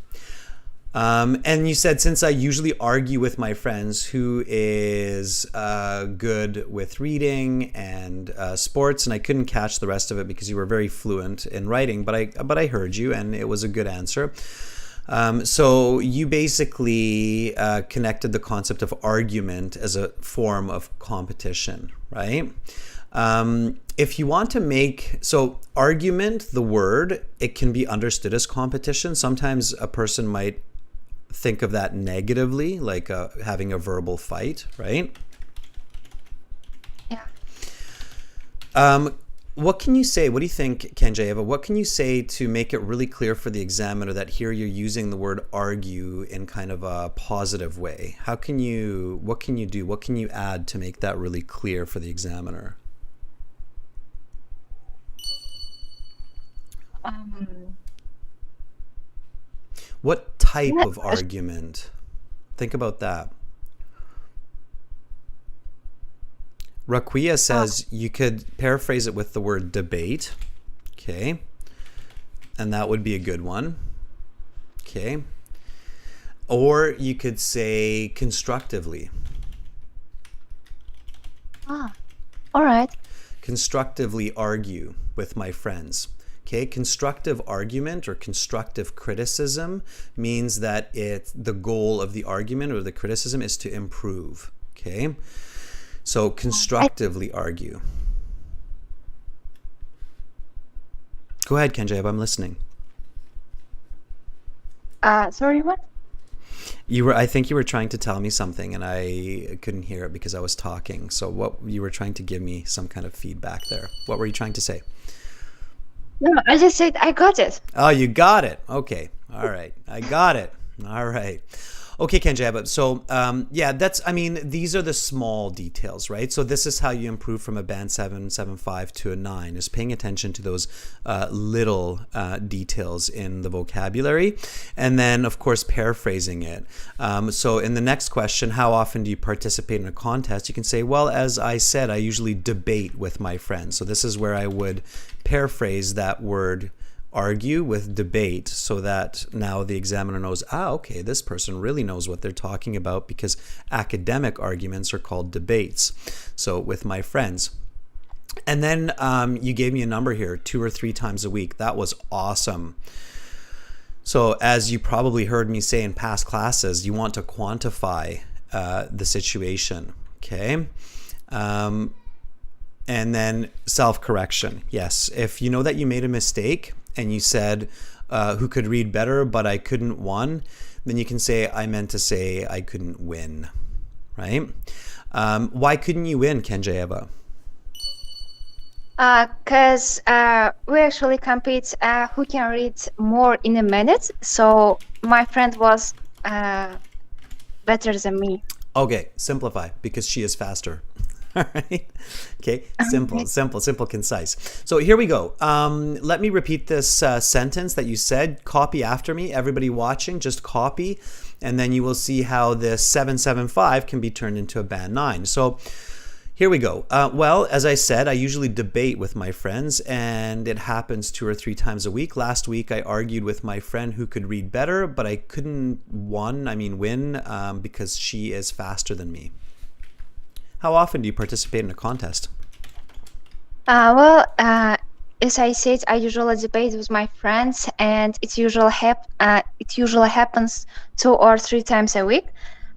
And you said, since I usually argue with my friends, who is good with reading and sports, and I couldn't catch the rest of it because you were very fluent in writing, but I heard you, and it was a good answer. So you basically connected the concept of argument as a form of competition, right? If you want to make, so argument, the word, it can be understood as competition. Sometimes a person might think of that negatively, like having a verbal fight, right? Yeah. What can you say? What do you think, Kenjayeva? What can you say to make it really clear for the examiner that here you're using the word argue in kind of a positive way? What can you do? What can you add to make that really clear for the examiner? What type of argument? Think about that. Raquia says you could paraphrase it with the word debate. Okay. And that would be a good one. Okay. Or you could say constructively. All right. Constructively argue with my friends. Okay, constructive argument or constructive criticism means that the goal of the argument or the criticism is to improve. Okay, so constructively argue. Go ahead, Kenjayeva, I'm listening. Sorry, what? I think you were trying to tell me something and I couldn't hear it because I was talking. So what you were trying to give me some kind of feedback there. What were you trying to say? No, I just said I got it. Oh, you got it. Okay. All right. I got it. All right. Okay, Kenjaba. So, yeah, I mean, these are the small details, right? So this is how you improve from a band 7, 7.5 to a 9, is paying attention to those little details in the vocabulary. And then, of course, paraphrasing it. So in the next question, how often do you participate in a contest? You can say, well, as I said, I usually debate with my friends. So this is where I would paraphrase that word argue with debate, so that now the examiner knows, okay, this person really knows what they're talking about, because academic arguments are called debates. So with my friends. And then you gave me a number here, 2 or 3 times a week. That was awesome. So as you probably heard me say in past classes, you want to quantify the situation, okay? And then self-correction. Yes, if you know that you made a mistake and you said, who could read better, but I couldn't won, then you can say, I meant to say I couldn't win, right? Why couldn't you win, Kenjayeva? Because we actually compete who can read more in a minute. So my friend was better than me. Okay, simplify, because she is faster. All right. Okay. Simple, concise. So here we go. Let me repeat this sentence that you said. Copy after me. Everybody watching, just copy. And then you will see how this 775 can be turned into a band 9. So here we go. Well, as I said, I usually debate with my friends, and it happens 2 or 3 times a week. Last week, I argued with my friend who could read better, but I couldn't win, because she is faster than me. How often do you participate in a contest? Well, as I said, I usually debate with my friends, and it usually happens 2 or 3 times a week.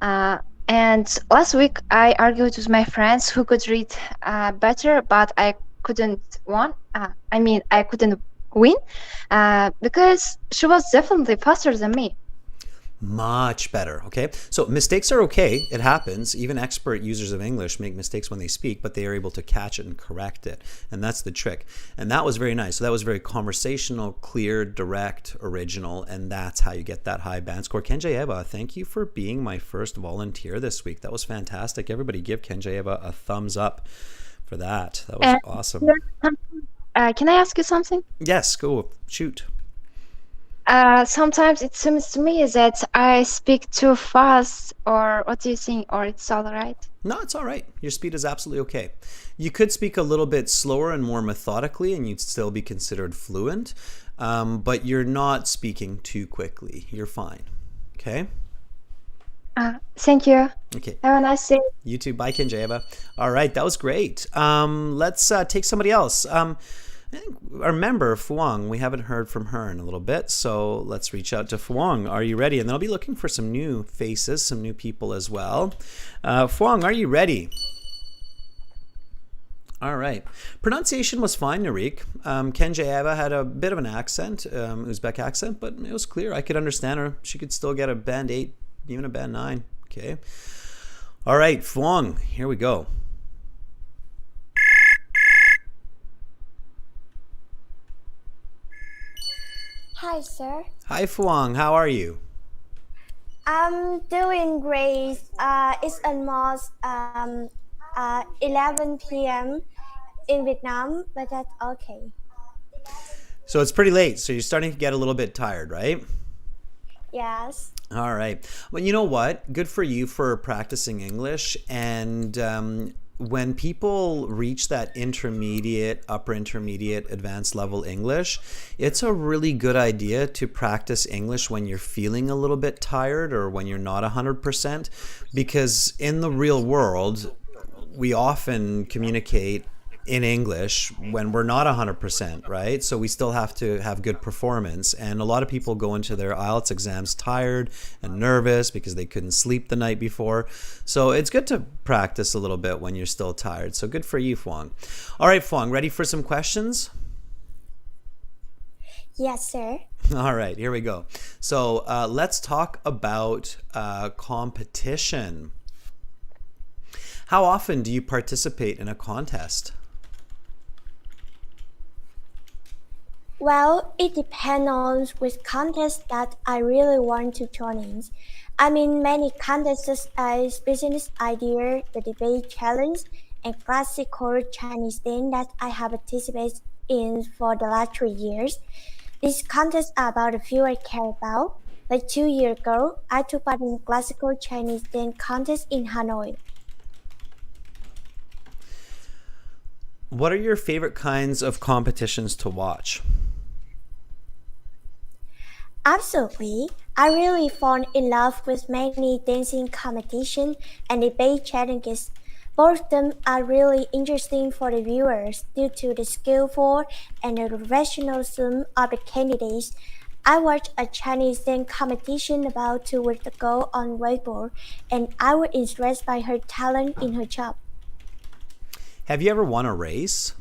And last week I argued with my friends who could read better, but I couldn't I couldn't win because she was definitely faster than me. Much better. Okay. So mistakes are okay. It happens. Even expert users of English make mistakes when they speak, but they are able to catch it and correct it. And that's the trick. And that was very nice. So that was very conversational, clear, direct, original. And that's how you get that high band score. Kenjayeva, thank you for being my first volunteer this week. That was fantastic. Everybody give Kenjayeva a thumbs up for that. That was awesome. Can I ask you something? Yes, go. Shoot. Sometimes it seems to me that I speak too fast, or what do you think? Or it's all right? No, it's all right. Your speed is absolutely okay. You could speak a little bit slower and more methodically, and you'd still be considered fluent, but you're not speaking too quickly. You're fine. Okay? Thank you. Okay. Have a nice day. You too. Bye, Kenjayeva. All right, that was great. Let's take somebody else. I think our member, Fuang, we haven't heard from her in a little bit, so let's reach out to Fuang. Are you ready? And then I'll be looking for some new faces, some new people as well. Fuang, are you ready? All right. Pronunciation was fine, Narik. Kenjayeva had a bit of an accent, Uzbek accent, but it was clear. I could understand her. She could still get a band 8, even a band 9. Okay. All right, Fuang, here we go. Hi, sir. Hi, Fuang. How are you? I'm doing great. It's almost 11 p.m. in Vietnam, but that's okay. So it's pretty late, so you're starting to get a little bit tired, right? Yes. All right. Well, you know what? Good for you for practicing English. And when people reach that intermediate, upper intermediate, advanced level English, it's a really good idea to practice English when you're feeling a little bit tired or when you're not 100%, because in the real world, we often communicate in English when we're not 100%, right? So we still have to have good performance. And a lot of people go into their IELTS exams tired and nervous because they couldn't sleep the night before. So it's good to practice a little bit when you're still tired. So good for you, Fuang. All right, Fuang, ready for some questions? Yes, sir. All right, here we go. So let's talk about competition. How often do you participate in a contest? Well, it depends on which contest that I really want to join in. I'm in many contests such as business idea, the debate challenge, and classical Chinese thing that I have participated in for the last 3 years. These contests are about the few I care about. Like 2 years ago, I took part in classical Chinese dance contest in Hanoi. What are your favorite kinds of competitions to watch? Absolutely. I really fall in love with many dancing competition and debate challenges. Both of them are really interesting for the viewers due to the skillful and the professionalism of the candidates. I watched a Chinese dance competition about 2 weeks ago on Weibo, and I was impressed by her talent in her job. Have you ever won a race?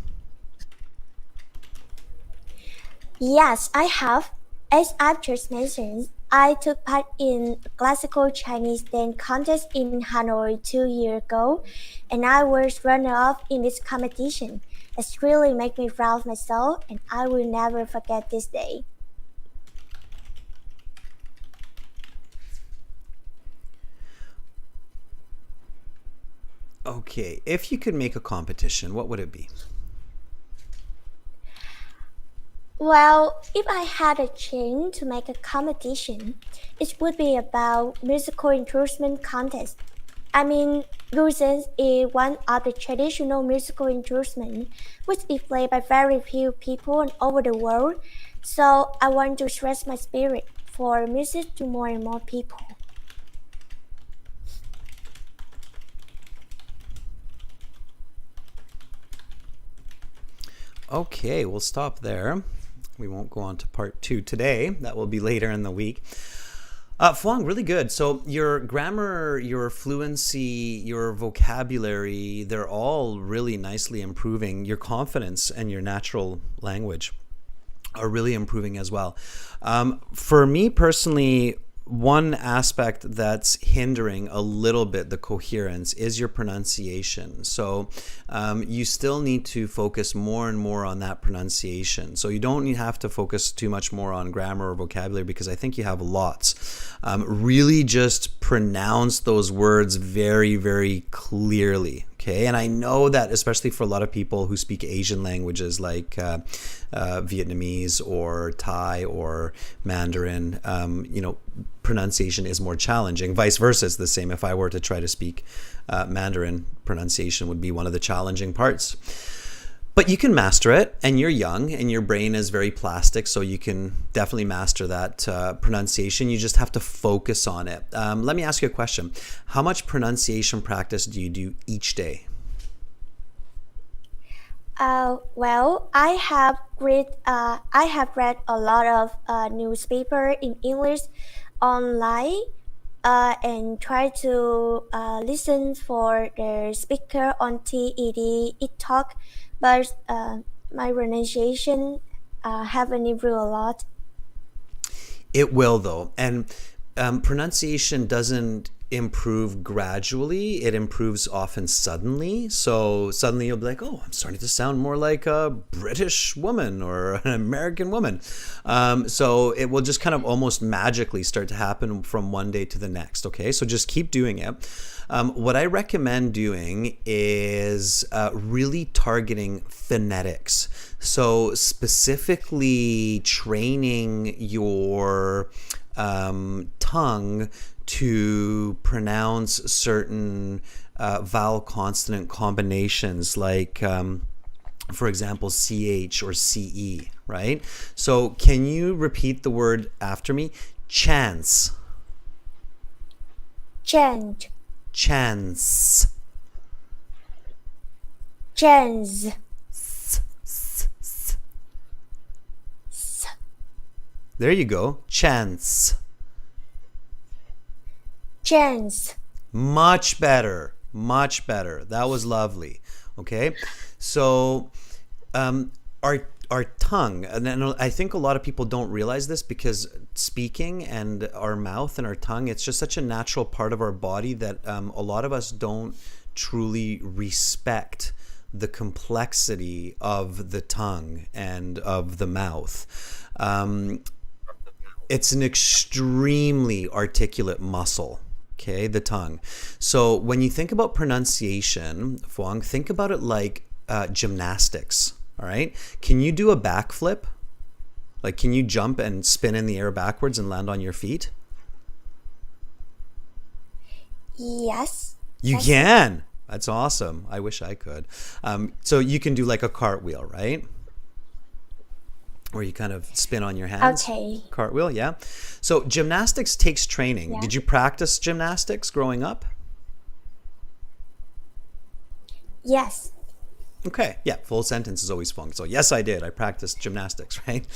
Yes, I have. As I've just mentioned, I took part in a classical Chinese dance contest in Hanoi 2 years ago, and I was runner-up in this competition. It's really made me proud of myself, and I will never forget this day. Okay, if you could make a competition, what would it be? Well, if I had a chance to make a competition, it would be about musical instrument contest. I mean, Guzheng is one of the traditional musical instruments which is played by very few people all over the world. So I want to express my spirit for music to more and more people. Okay, we'll stop there. We won't go on to part 2 today. That will be later in the week. Fuang, really good. So your grammar, your fluency, your vocabulary, they're all really nicely improving. Your confidence and your natural language are really improving as well. For me personally, one aspect that's hindering a little bit the coherence is your pronunciation. So you still need to focus more and more on that pronunciation. So you don't have to focus too much more on grammar or vocabulary because I think you have lots. Really just pronounce those words very, very clearly. Okay, and I know that especially for a lot of people who speak Asian languages like Vietnamese or Thai or Mandarin, pronunciation is more challenging. Vice versa is the same. If I were to try to speak Mandarin, pronunciation would be one of the challenging parts. But you can master it, and you're young, and your brain is very plastic, so you can definitely master that pronunciation. You just have to focus on it. Let me ask you a question. How much pronunciation practice do you do each day? Well, I have read a lot of newspaper in English online and try to listen for the speaker on TED it talk, but my pronunciation haven't improved a lot. It will, though. And pronunciation doesn't improve gradually. It improves often suddenly. So suddenly you'll be like, oh, I'm starting to sound more like a British woman or an American woman. So it will just kind of almost magically start to happen from one day to the next. Okay, so just keep doing it. What I recommend doing is really targeting phonetics. So specifically training your tongue to pronounce certain vowel consonant combinations like for example CH or CE, right? So can you repeat the word after me? Chance. Change, Chance. chance, There you go. Chance. chance, Much better. Much better. That was lovely. Okay. So our tongue, and I think a lot of people don't realize this because speaking and our mouth and our tongue, it's just such a natural part of our body that a lot of us don't truly respect the complexity of the tongue and of the mouth. It's an extremely articulate muscle, okay, the tongue. So when you think about pronunciation, Fuang, think about it like gymnastics, all right? Can you do a backflip? Like, can you jump and spin in the air backwards and land on your feet? Yes. You Yes. can. That's awesome. I wish I could. So you can do like a cartwheel, right? Where you kind of spin on your hands. Okay. Cartwheel, yeah. So gymnastics takes training. Yeah. Did you practice gymnastics growing up? Yes. Okay, yeah, full sentence is always fun. So yes, I did. I practiced gymnastics, right?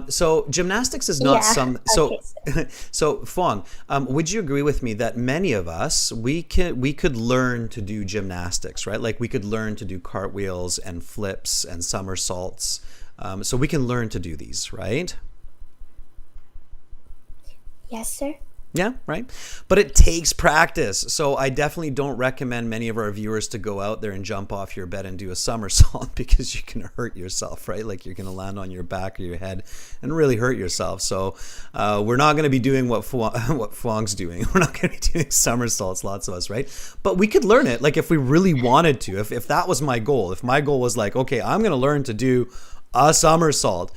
So gymnastics is not Yeah. so. Okay. So Fong, would you agree with me that many of us we could learn to do gymnastics, right? Like we could learn to do cartwheels and flips and somersaults. So we can learn to do these, right? Yes, sir. Yeah, right. But it takes practice. So I definitely don't recommend many of our viewers to go out there and jump off your bed and do a somersault because you can hurt yourself, right? Like you're going to land on your back or your head and really hurt yourself. So we're not going to be doing what Fuang's doing. We're not going to be doing somersaults, lots of us, right? But we could learn it. Like if we really wanted to, if that was my goal, if my goal was like, okay, I'm going to learn to do a somersault,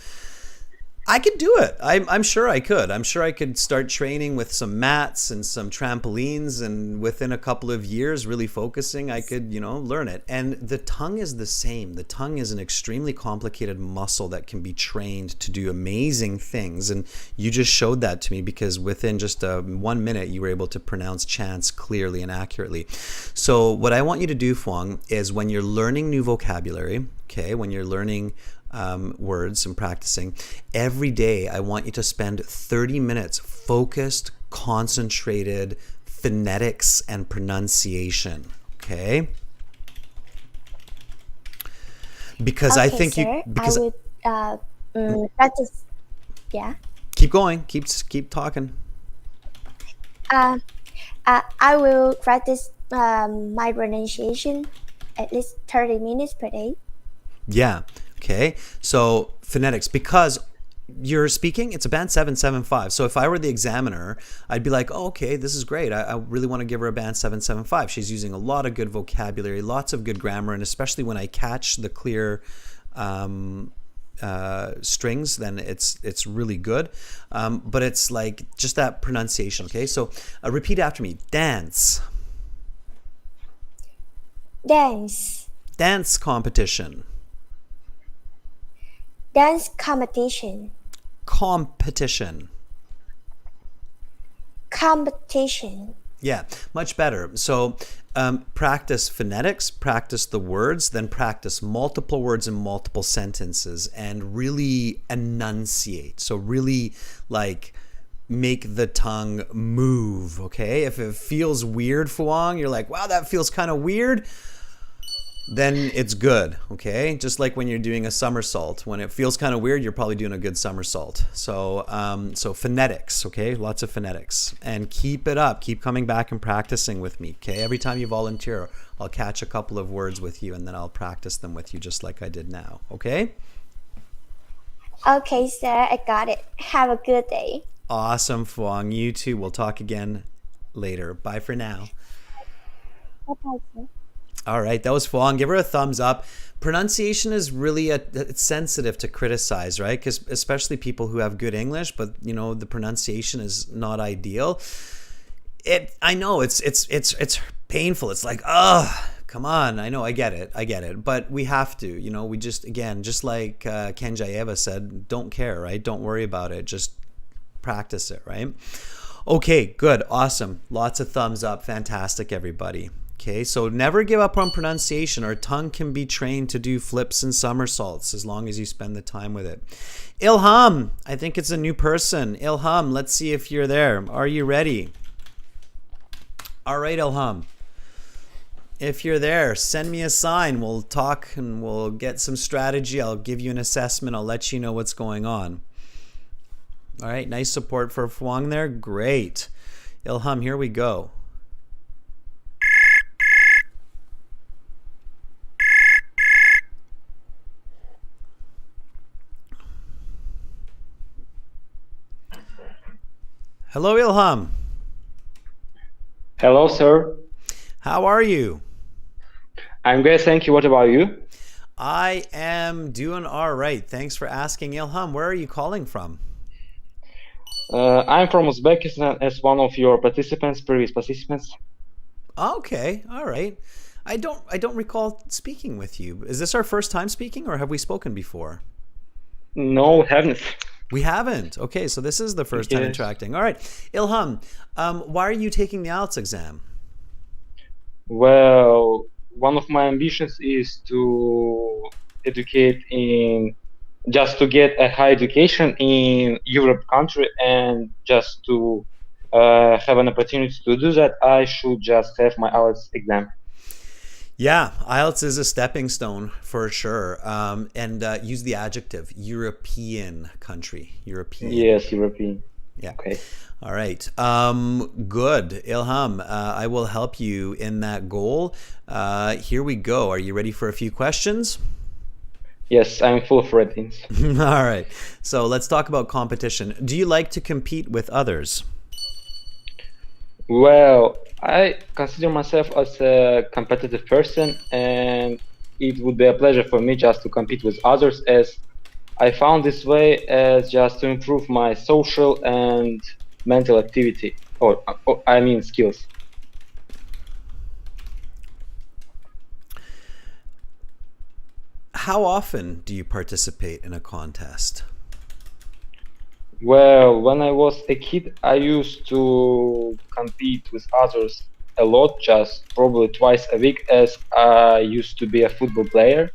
I could do it. I'm sure I could. I'm sure I could start training with some mats and some trampolines, and within a couple of years, really focusing, I could, learn it. And the tongue is the same. The tongue is an extremely complicated muscle that can be trained to do amazing things. And you just showed that to me because within just 1 minute, you were able to pronounce chants clearly and accurately. So what I want you to do, Fuang, is when you're learning new vocabulary, okay, when you're learning words and practicing every day, I want you to spend 30 minutes focused, concentrated phonetics and pronunciation. Okay, because I think sir. because I would practice. Yeah. keep going, keep talking. I will practice my pronunciation at least 30 minutes per day. Yeah. Okay. So phonetics, because you're speaking, it's a band 775. So if I were the examiner, I'd be like, oh, okay, this is great. I really want to give her a band 775. She's using a lot of good vocabulary, lots of good grammar, and especially when I catch the clear strings, then it's really good. But it's like just that pronunciation. Okay. So repeat after me. Dance. Dance. Dance competition. Dance competition. Competition. Competition. Yeah, much better. So practice phonetics, practice the words, then practice multiple words and multiple sentences, and really enunciate. So really like make the tongue move, okay? If it feels weird, Fuang, you're like, wow, that feels kind of weird, then it's good, okay? Just like when you're doing a somersault. When it feels kind of weird, you're probably doing a good somersault. So so phonetics, okay? Lots of phonetics. And keep it up. Keep coming back and practicing with me, okay? Every time you volunteer, I'll catch a couple of words with you and then I'll practice them with you just like I did now, okay? Okay, sir, I got it. Have a good day. Awesome, Fuang. You too. We'll talk again later. Bye for now. Bye-bye, sir. All right, that was Fuang. Give her a thumbs up. Pronunciation is really it's sensitive to criticize, right? Because especially people who have good English, but the pronunciation is not ideal. I know it's painful. It's like, oh, come on. I know, I get it. But we have to, we just like Ken Jayeva said, don't care, right? Don't worry about it. Just practice it, right? Okay, good, awesome. Lots of thumbs up. Fantastic, everybody. Okay, so never give up on pronunciation. Our tongue can be trained to do flips and somersaults as long as you spend the time with it. Ilham, I think it's a new person. Ilham, let's see if you're there. Are you ready? All right, Ilham. If you're there, send me a sign. We'll talk and we'll get some strategy. I'll give you an assessment. I'll let you know what's going on. All right, nice support for Fuang there. Great. Ilham, here we go. Hello, Ilham. Hello, sir. How are you? I'm great, thank you. What about you? I am doing all right. Thanks for asking, Ilham. Where are you calling from? I'm from Uzbekistan as one of your previous participants. Okay, all right. I don't recall speaking with you. Is this our first time speaking, or have we spoken before? No, haven't. We haven't. Okay, so this is the first time Yes. interacting. All right, Ilham, why are you taking the IELTS exam? Well, one of my ambitions is to educate in just to get a high education in Europe country, and just to have an opportunity to do that, I should just have my IELTS exam. Yeah, IELTS is a stepping stone for sure. And use the adjective European country. European. Yes, European. Yeah. Okay. All right. Good. Ilham, I will help you in that goal. Here we go. Are you ready for a few questions? Yes, I'm full of ratings. All right. So let's talk about competition. Do you like to compete with others? Well, I consider myself as a competitive person, and it would be a pleasure for me just to compete with others, as I found this way as just to improve my social and mental activity, or I mean skills. How often do you participate in a contest? Well, when I was a kid, I used to compete with others a lot, just probably twice a week, as I used to be a football player.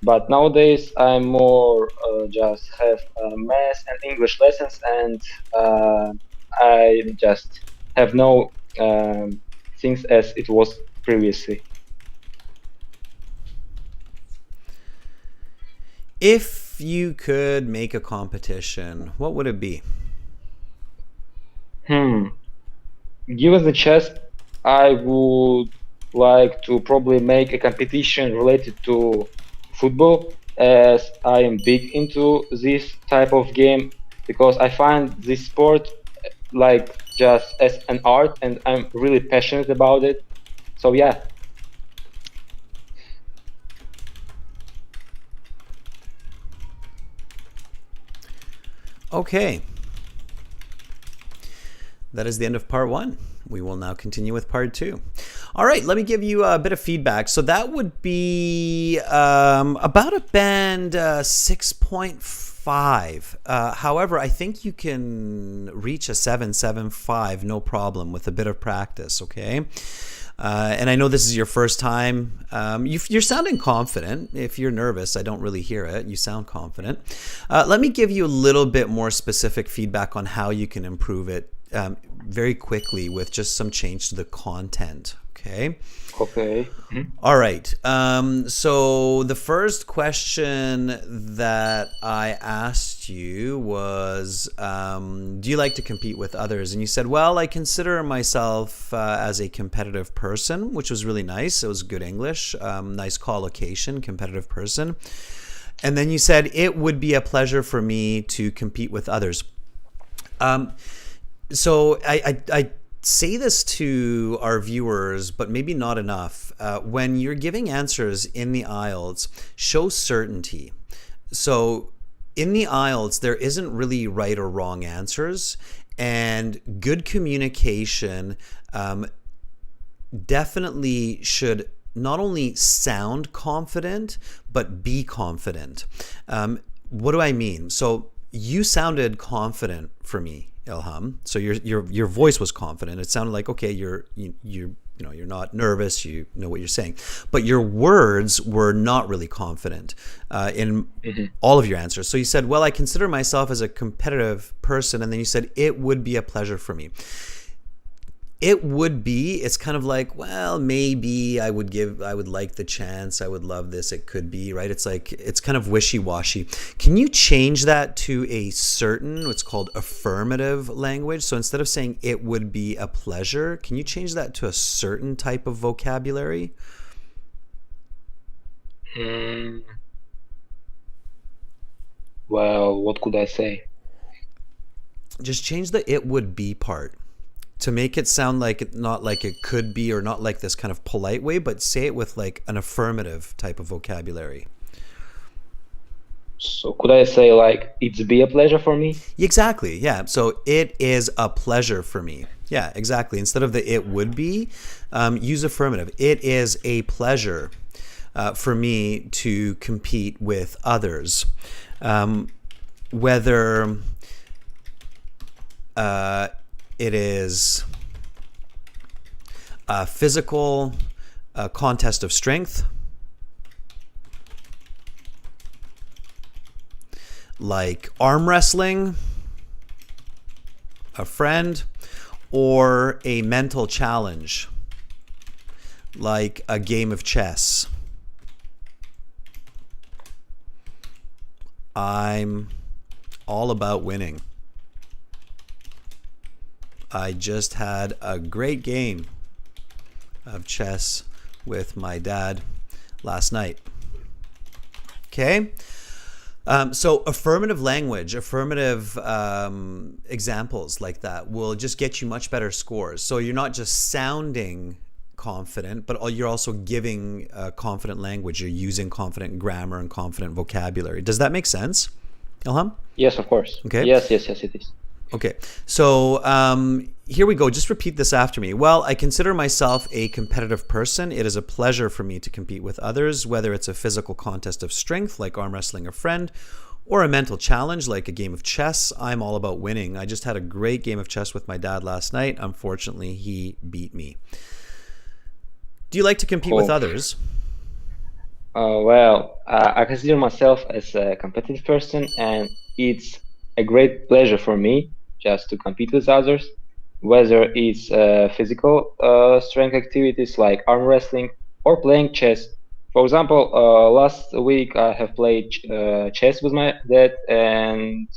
But nowadays, I'm more just have math and English lessons, and I just have no things as it was previously. If you could make a competition, what would it be? Hmm. Given the chance, I would like to probably make a competition related to football, as I am big into this type of game, because I find this sport like just as an art, and I'm really passionate about it. So yeah. Okay. That is the end of part one. We will now continue with part two. All right, let me give you a bit of feedback. So that would be about a band 6.5. However, I think you can reach a 7.75 no problem with a bit of practice, okay? And I know this is your first time. You're sounding confident. If you're nervous, I don't really hear it. You sound confident. Let me give you a little bit more specific feedback on how you can improve it very quickly with just some change to the content. Okay. Okay. All right. So the first question that I asked you was, do you like to compete with others? And you said, well, I consider myself as a competitive person, which was really nice. It was good English, nice collocation, competitive person. And then you said, it would be a pleasure for me to compete with others. So I say this to our viewers, but maybe not enough. When you're giving answers in the IELTS, show certainty. So in the IELTS, there isn't really right or wrong answers, and good communication definitely should not only sound confident, but be confident. What do I mean? So you sounded confident for me, Ilham. So your voice was confident. It sounded like, okay, you're not nervous. You know what you're saying, but your words were not really confident in all of your answers. So you said, well, I consider myself as a competitive person, and then you said, it would be a pleasure for me. It would be, it's kind of like, well, maybe I would like the chance, I would love this, it could be, right? It's like, it's kind of wishy-washy. Can you change that to a certain, what's called affirmative language? So instead of saying it would be a pleasure, can you change that to a certain type of vocabulary? Well, what could I say? just change the it would be part to make it sound like not like it could be, or not like this kind of polite way, but say it with like an affirmative type of vocabulary. So could I say like it's be a pleasure for me? Exactly. Yeah. So it is a pleasure for me. Yeah, exactly. Instead of the it would be, use affirmative. It is a pleasure for me to compete with others. Whether it is a physical contest of strength, like arm wrestling, a friend, or a mental challenge, like a game of chess. I'm all about winning. I just had a great game of chess with my dad last night. Okay? So affirmative language, affirmative examples like that will just get you much better scores. So you're not just sounding confident, but you're also giving confident language. You're using confident grammar and confident vocabulary. Does that make sense, Ilham? Yes, of course. Okay. Yes, it is. Okay, so here we go. Just repeat this after me. Well, I consider myself a competitive person. It is a pleasure for me to compete with others, whether it's a physical contest of strength, like arm wrestling a friend, or a mental challenge, like a game of chess. I'm all about winning. I just had a great game of chess with my dad last night. Unfortunately, he beat me. Do you like to compete with others? I consider myself as a competitive person, and it's a great pleasure for me just to compete with others, whether it's physical strength activities like arm wrestling or playing chess. For example, last week I have played chess with my dad, and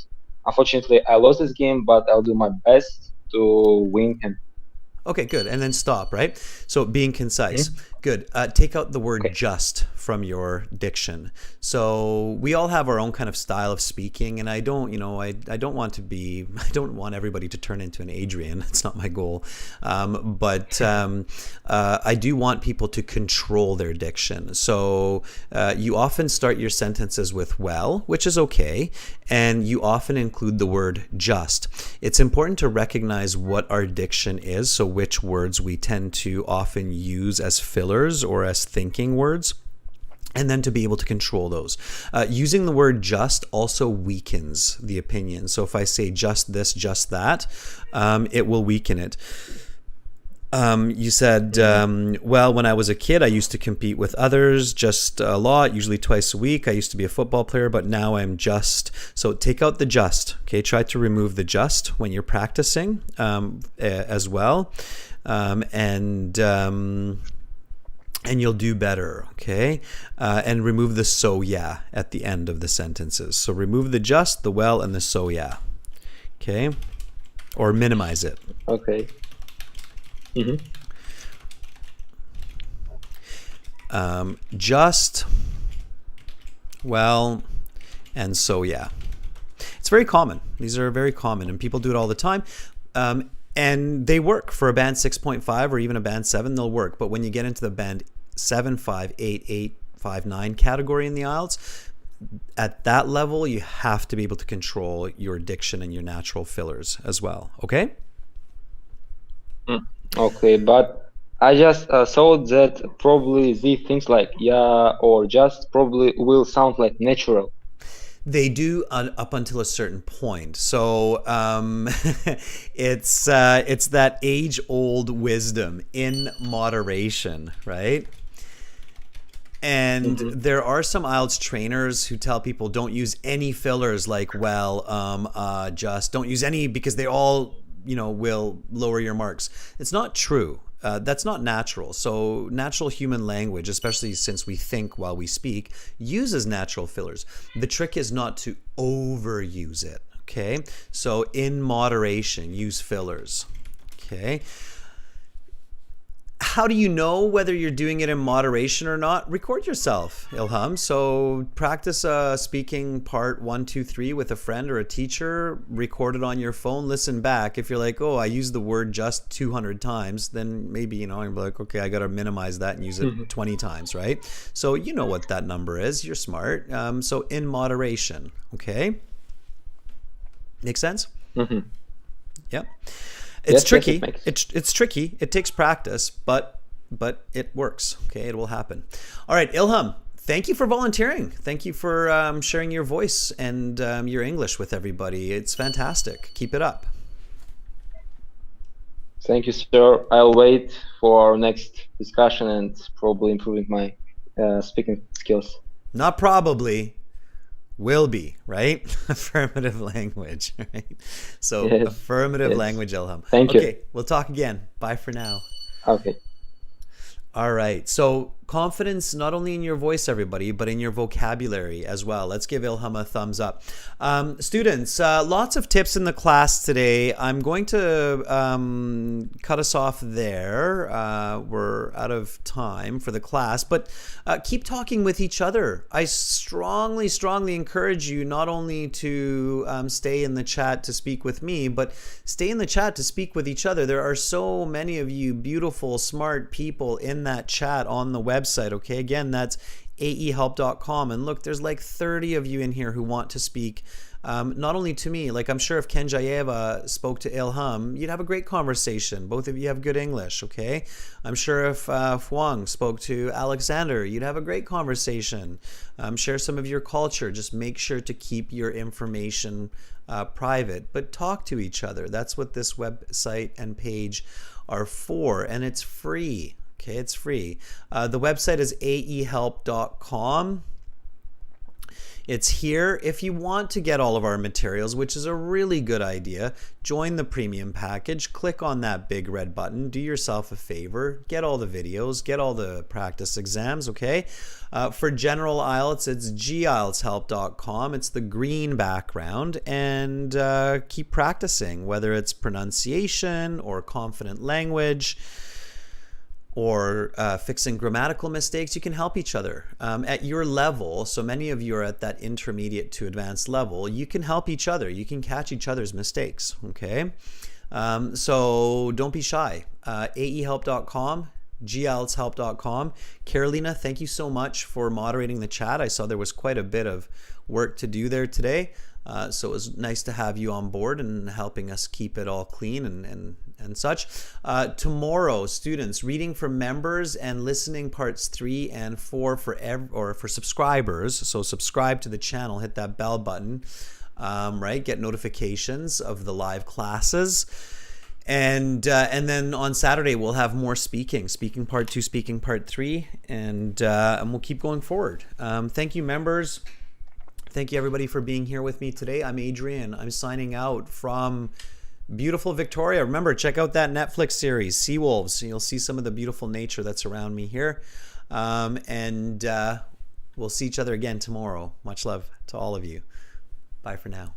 unfortunately I lost this game, but I'll do my best to win him. Okay, good. And then stop, right? So being concise. Good. Take out the word just from your diction. So we all have our own kind of style of speaking, and I don't want everybody to turn into an Adrian. That's not my goal. But I do want people to control their diction. So you often start your sentences with well, which is okay, and you often include the word just. It's important to recognize what our diction is, so which words we tend to often use as fillers or as thinking words, and then to be able to control those. Using the word just also weakens the opinion. So if I say just this, just that, it will weaken it. You said, well, when I was a kid, I used to compete with others just a lot, usually twice a week. I used to be a football player, but now I'm just. So take out the just. Okay, try to remove the just when you're practicing as well. And you'll do better, okay? And remove the so yeah at the end of the sentences. So remove the just, the well, and the so yeah, okay? Or minimize it. Okay. Just, well, and so yeah. It's very common. These are very common, and people do it all the time. And they work for a band 6.5 or even a band 7, they'll work. But when you get into the band 7, 5, 8, 8, 5, 9 category in the IELTS, at that level, you have to be able to control your diction and your natural fillers as well. Okay? Okay, but I just thought that probably these things like yeah or just probably will sound like natural. They do up until a certain point. So it's that age-old wisdom, in moderation, right? And there are some IELTS trainers who tell people don't use any fillers like well, just. Don't use any because they all, will lower your marks. It's not true. That's not natural. So natural human language, especially since we think while we speak, uses natural fillers. The trick is not to overuse it, okay? So in moderation, use fillers, okay? how do you know whether you're doing it in moderation or not? Record yourself, Ilham. So practice speaking part 1, 2, 3 with a friend or a teacher. Record it on your phone. Listen back. If you're like, oh, I used the word just 200 times, then maybe, you know, I'm like, okay, I got to minimize that and use it 20 times, right? So you know what that number is. You're smart. So in moderation, okay? Make sense? Mm-hmm. Yep. It's tricky. Yes, It's tricky. It takes practice, but it works. Okay, it will happen. All right, Ilham, thank you for volunteering. Thank you for sharing your voice and your English with everybody. It's fantastic. Keep it up. Thank you, sir. I'll wait for our next discussion and probably improving my speaking skills. Not probably. Will be, right? Affirmative language, right? So Yes. affirmative Yes. language, Ilham. Thank you. Okay, we'll talk again. Bye for now. Okay. All right. So confidence not only in your voice, everybody, but in your vocabulary as well. Let's give Ilham a thumbs up. Students, lots of tips in the class today. I'm going to cut us off there. We're out of time for the class, but keep talking with each other. I strongly, strongly encourage you not only to stay in the chat to speak with me, but stay in the chat to speak with each other. There are so many of you beautiful, smart people in that chat on the website. Okay, again, that's aehelp.com. And look, there's like 30 of you in here who want to speak, not only to me, like I'm sure if Kenjayeva spoke to Ilham, you'd have a great conversation. Both of you have good English, okay? I'm sure if Huang spoke to Alexander, you'd have a great conversation. Share some of your culture. Just make sure to keep your information private, but talk to each other. That's what this website and page are for, and it's free. Okay, it's free. The website is aehelp.com. It's here. If you want to get all of our materials, which is a really good idea, join the premium package. Click on that big red button. Do yourself a favor. Get all the videos. Get all the practice exams, okay? For general IELTS, it's gieltshelp.com. It's the green background. And keep practicing, whether it's pronunciation or confident language, or fixing grammatical mistakes. You can help each other at your level. So many of you are at that intermediate to advanced level. You can help each other. You can catch each other's mistakes, okay? So don't be shy. aehelp.com, gieltshelp.com. Carolina, thank you so much for moderating the chat. I saw there was quite a bit of work to do there today. So it was nice to have you on board and helping us keep it all clean and such. Tomorrow, students, reading for members and listening parts 3 and 4 for subscribers. So subscribe to the channel, hit that bell button, right? Get notifications of the live classes. And then on Saturday we'll have more speaking part 2, speaking part 3, and we'll keep going forward. Thank you, members. Thank you, everybody, for being here with me today. I'm Adrian. I'm signing out from beautiful Victoria. Remember, check out that Netflix series, Sea Wolves. You'll see some of the beautiful nature that's around me here. And we'll see each other again tomorrow. Much love to all of you. Bye for now.